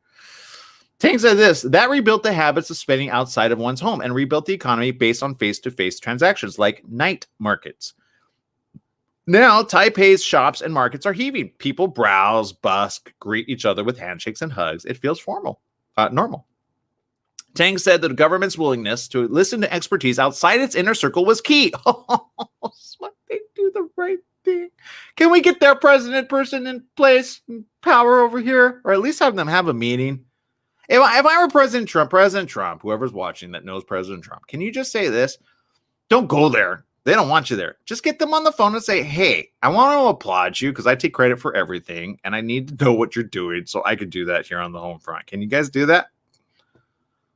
Tang said this, that rebuilt the habits of spending outside of one's home and rebuilt the economy based on face-to-face transactions like night markets. Now, Taipei's shops and markets are heaving. People browse, busk, greet each other with handshakes and hugs. It feels normal. Tang said that the government's willingness to listen to expertise outside its inner circle was key. What they do the right thing. Can we get their president person in place, power over here, or at least have them have a meeting? If I were President Trump, whoever's watching that knows President Trump, can you just say this? Don't go there. They don't want you there. Just get them on the phone and say, hey, I want to applaud you because I take credit for everything and I need to know what you're doing so I could do that here on the home front. Can you guys do that?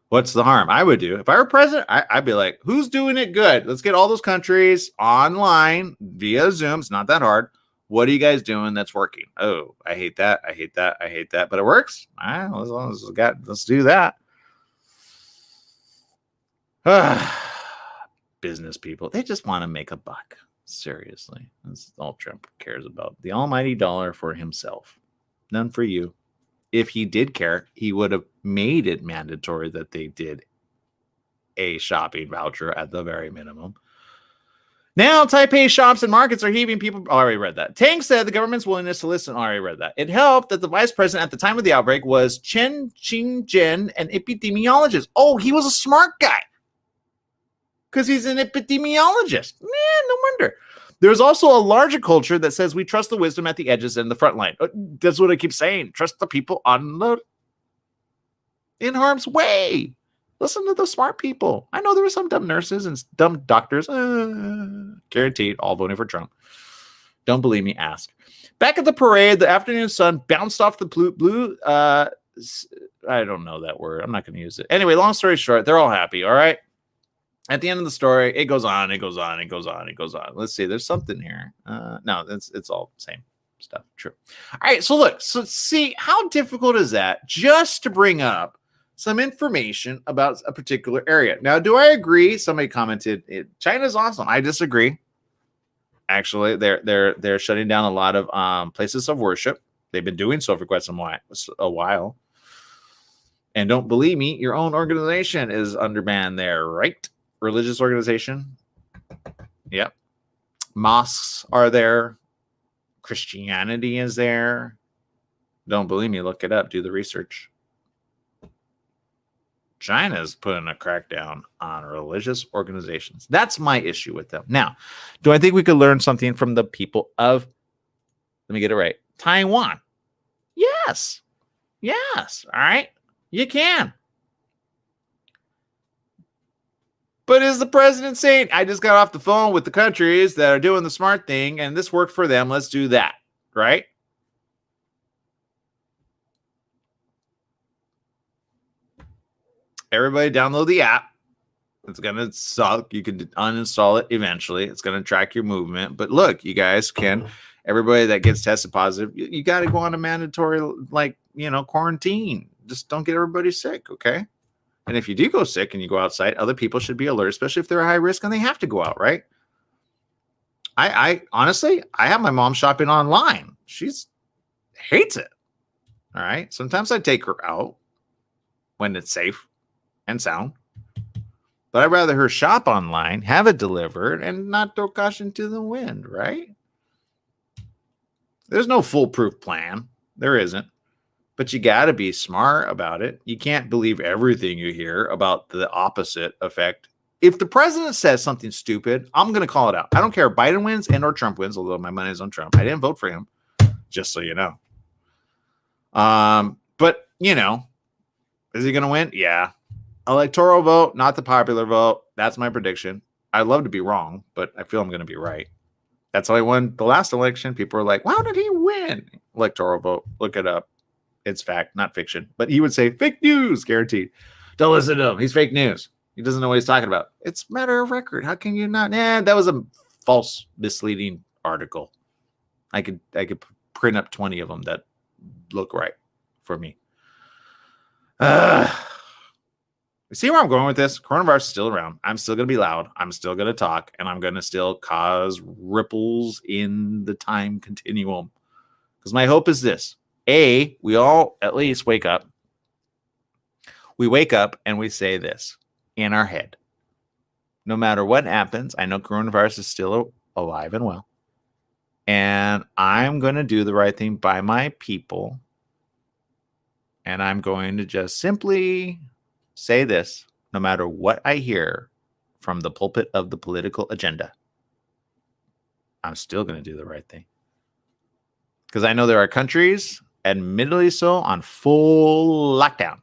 What's the harm? I would do. If I were president, I'd be like, who's doing it good? Let's get all those countries online via Zoom. It's not that hard. What are you guys doing that's working? Oh, I hate that. I hate that. I hate that. But it works. Let's do that. Business people, they just want to make a buck. Seriously. That's all Trump cares about. The almighty dollar for himself. None for you. If he did care, he would have made it mandatory that they did a shopping voucher at the very minimum. Now, Taipei shops and markets are heaving. People already read that. Tang said the government's willingness to listen. Already read that. It helped that the vice president at the time of the outbreak was Chen Qingzhen, an epidemiologist. Oh, he was a smart guy because he's an epidemiologist. Man, no wonder. There's also a larger culture that says we trust the wisdom at the edges and the front line. That's what I keep saying. Trust the people in harm's way. Listen to the smart people. I know there were some dumb nurses and dumb doctors. Guaranteed, all voting for Trump. Don't believe me? Ask. Back at the parade, the afternoon sun bounced off the blue. I don't know that word. I'm not going to use it. Anyway, long story short, they're all happy. All right. At the end of the story, it goes on. Let's see. There's something here. No, it's all the same stuff. True. All right. So look. So see, how difficult is that? Just to bring up some information about a particular area. Now, do I agree? Somebody commented, China's awesome. I disagree. Actually, they're shutting down a lot of places of worship. They've been doing so for quite a while. And don't believe me, your own organization is under ban there, right? Religious organization. Yep. Mosques are there. Christianity is there. Don't believe me, look it up. Do the research. China's putting a crackdown on religious organizations. That's my issue with them. Now, do I think we could learn something from the people of, let me get it right, Taiwan? Yes. Yes. All right. You can. But is the president saying, I just got off the phone with the countries that are doing the smart thing and this worked for them, let's do that, right? Everybody download the app. It's going to suck. You can uninstall it eventually. It's going to track your movement. But look, you guys can, everybody that gets tested positive, you got to go on a mandatory, quarantine. Just don't get everybody sick, okay? And if you do go sick and you go outside, other people should be alert, especially if they're high risk and they have to go out, right? I honestly, I have my mom shopping online. She's hates it. All right. Sometimes I take her out when it's safe and sound. But I'd rather her shop online, have it delivered, and not throw caution to the wind, right? There's no foolproof plan. There isn't. But you got to be smart about it. You can't believe everything you hear about the opposite effect. If the president says something stupid, I'm going to call it out. I don't care if Biden wins and or Trump wins, although my money is on Trump. I didn't vote for him, just so you know. But, is he going to win? Yeah. Electoral vote, not the popular vote. That's my prediction. I'd love to be wrong, but I feel I'm going to be right. That's how I won the last election. People are like, how did he win? Electoral vote. Look it up. It's fact, not fiction. But he would say fake news, guaranteed. Don't listen to him. He's fake news. He doesn't know what he's talking about. It's matter of record. How can you not? That was a false, misleading article. I could print up 20 of them that look right for me. See where I'm going with this? Coronavirus is still around. I'm still going to be loud. I'm still going to talk. And I'm going to still cause ripples in the time continuum. Because my hope is this. A, we all at least wake up. we wake up and we say this in our head. No matter what happens, I know coronavirus is still alive and well. And I'm going to do the right thing by my people. And I'm going to just simply say this, no matter what I hear from the pulpit of the political agenda, I'm still going to do the right thing. Because I know there are countries, admittedly so, on full lockdown.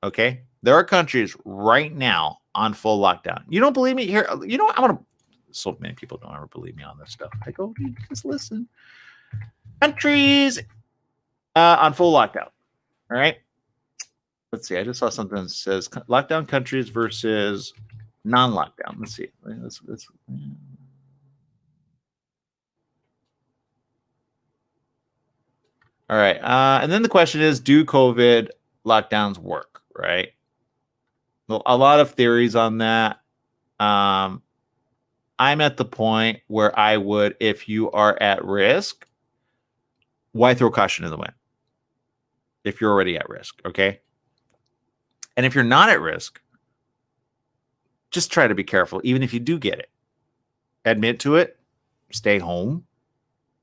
Okay? There are countries right now on full lockdown. You don't believe me? Here, you know what? I want to. So many people don't ever believe me on this stuff. I go, just listen. Countries on full lockdown. All right. Let's see. I just saw something that says lockdown countries versus non-lockdown. Let's see. Let's all right. And then the question is, do COVID lockdowns work? Right. Well, a lot of theories on that. I'm at the point where I would, if you are at risk, why throw caution in the wind? If you're already at risk, okay? And if you're not at risk, just try to be careful, even if you do get it. Admit to it, stay home,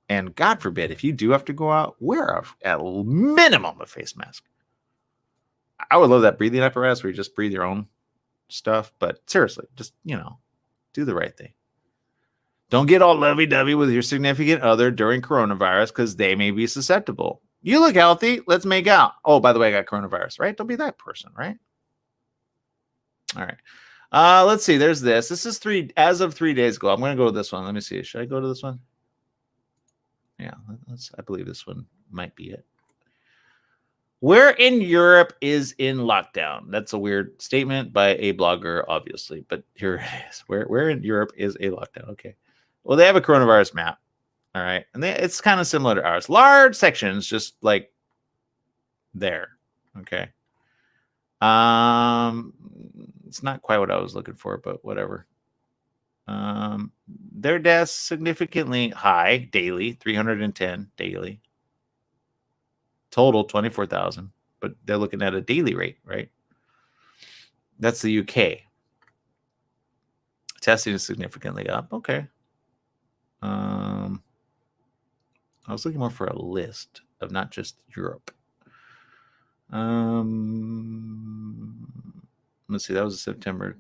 and God forbid, if you do have to go out, wear at minimum a face mask. I would love that breathing apparatus where you just breathe your own stuff, but seriously, just, do the right thing. Don't get all lovey-dovey with your significant other during coronavirus because they may be susceptible. You look healthy. Let's make out. Oh, by the way, I got coronavirus, right? Don't be that person, right? All right. Let's see. There's this. This is as of 3 days ago. I'm going to go to this one. Let me see. Should I go to this one? Yeah, I believe this one might be it. Where in Europe is in lockdown? That's a weird statement by a blogger, obviously, but here it is. Where in Europe is a lockdown? Okay. Well, they have a coronavirus map. All right. And it's kind of similar to ours. Large sections, just like there. Okay. It's not quite what I was looking for, but whatever. Their deaths significantly high daily, 310 daily. Total 24,000, but they're looking at a daily rate, right? That's the UK. Testing is significantly up. Okay. I was looking more for a list of not just Europe. Let's see. That was September.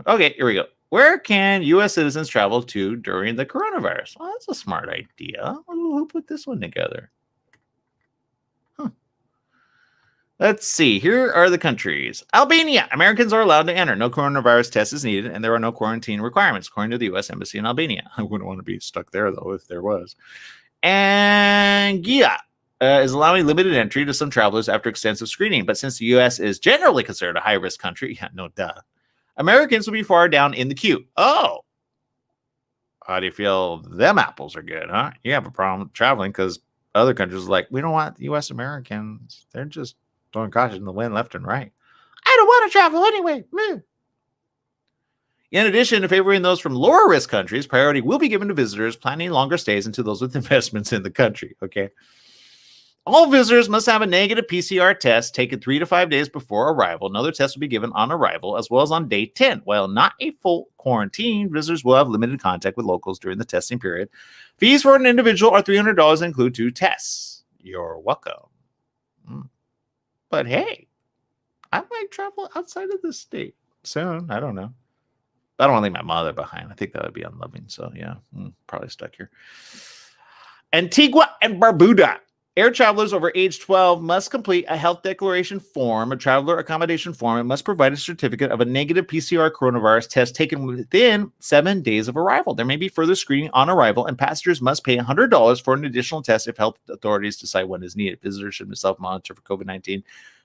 Okay, here we go. Where can U.S. citizens travel to during the coronavirus? Well, that's a smart idea. Who put this one together? Let's see. Here are the countries. Albania. Americans are allowed to enter. No coronavirus test is needed, and there are no quarantine requirements, according to the U.S. Embassy in Albania. I wouldn't want to be stuck there, though, if there was. Anguilla is allowing limited entry to some travelers after extensive screening. But since the U.S. is generally considered a high-risk country, no duh, Americans will be far down in the queue. Oh. How do you feel them apples are good, huh? You have a problem traveling because other countries are like, we don't want U.S. Americans. They're just throwing caution in the wind left and right. I don't want to travel anyway. In addition to favoring those from lower risk countries, priority will be given to visitors planning longer stays and to those with investments in the country. Okay. All visitors must have a negative PCR test taken 3 to 5 days before arrival. Another test will be given on arrival as well as on day 10. While not a full quarantine, visitors will have limited contact with locals during the testing period. Fees for an individual are $300 and include 2 tests. You're welcome. But hey, I might travel outside of the state soon. I don't know. I don't want to leave my mother behind. I think that would be unloving. So yeah, probably stuck here. Antigua and Barbuda. Air travelers over age 12 must complete a health declaration form, a traveler accommodation form, and must provide a certificate of a negative PCR coronavirus test taken within 7 days of arrival. There may be further screening on arrival, and passengers must pay $100 for an additional test if health authorities decide one is needed. Visitors should self-monitor for COVID-19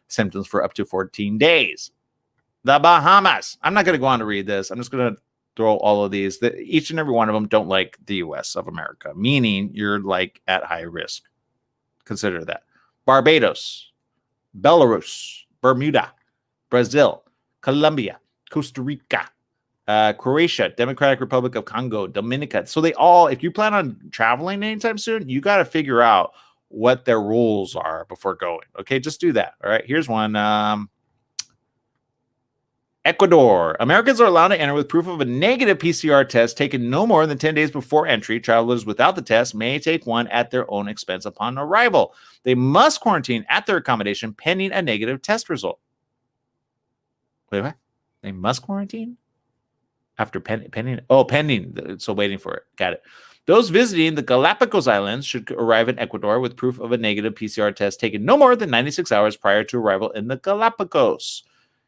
symptoms for up to 14 days. The Bahamas. I'm not going to go on to read this. I'm just going to throw all of these. Each and every one of them don't like the U.S. of America, meaning you're like at high risk. Consider that. Barbados, Belarus, Bermuda, Brazil, Colombia, Costa Rica, Croatia, Democratic Republic of Congo, Dominica. So they all, if you plan on traveling anytime soon, you got to figure out what their rules are before going. Okay, just do that. All right, here's one. Ecuador. Americans are allowed to enter with proof of a negative PCR test taken no more than 10 days before entry. Travelers without the test may take one at their own expense upon arrival. They must quarantine at their accommodation pending a negative test result. Wait, what? They must quarantine? After pending? Oh, pending. So waiting for it. Got it. Those visiting the Galapagos Islands should arrive in Ecuador with proof of a negative PCR test taken no more than 96 hours prior to arrival in the Galapagos.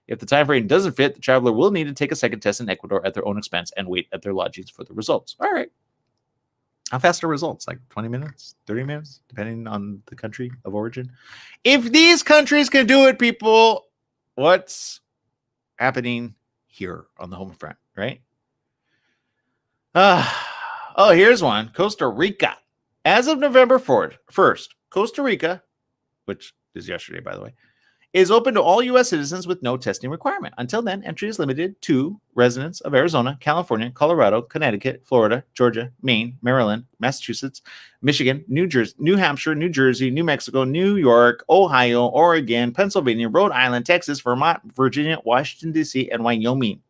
If the time frame doesn't fit, the traveler will need to take a second test in Ecuador at their own expense and wait at their lodgings for the results. All right. How fast are results? Like 20 minutes, 30 minutes, depending on the country of origin. If these countries can do it, people, what's happening here on the home front, right? Oh, here's one. Costa Rica. As of November 1st, Costa Rica, which is yesterday, by the way, is open to all U.S. citizens with no testing requirement. Until then, entry is limited to residents of Arizona, California, Colorado, Connecticut, Florida, Georgia, Maine, Maryland, Massachusetts, Michigan, New Jersey, New Hampshire, New Jersey, New Mexico, New York, Ohio, Oregon, Pennsylvania, Rhode Island, Texas, Vermont, Virginia, Washington, D.C., and Wyoming.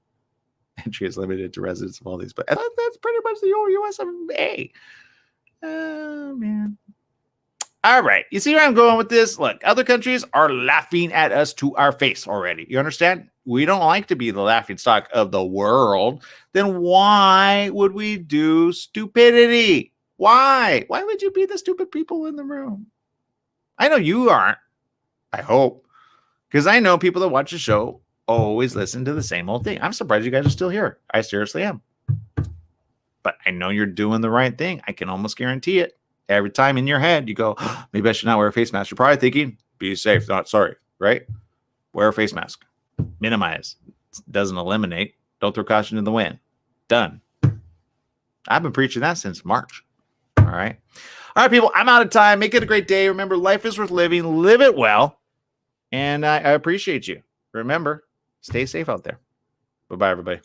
Entry is limited to residents of all these, but that's pretty much the whole U.S. of A. Oh, man. All right. You see where I'm going with this? Look, other countries are laughing at us to our face already. You understand? We don't like to be the laughing stock of the world. Then why would we do stupidity? Why? Why would you be the stupid people in the room? I know you aren't. I hope. Because I know people that watch the show always listen to the same old thing. I'm surprised you guys are still here. I seriously am. But I know you're doing the right thing. I can almost guarantee it. Every time in your head, you go, maybe I should not wear a face mask. You're probably thinking, be safe, not sorry, right? Wear a face mask. Minimize. Doesn't eliminate. Don't throw caution in the wind. Done. I've been preaching that since March. All right. All right, people, I'm out of time. Make it a great day. Remember, life is worth living. Live it well. And I appreciate you. Remember, stay safe out there. Bye-bye, everybody.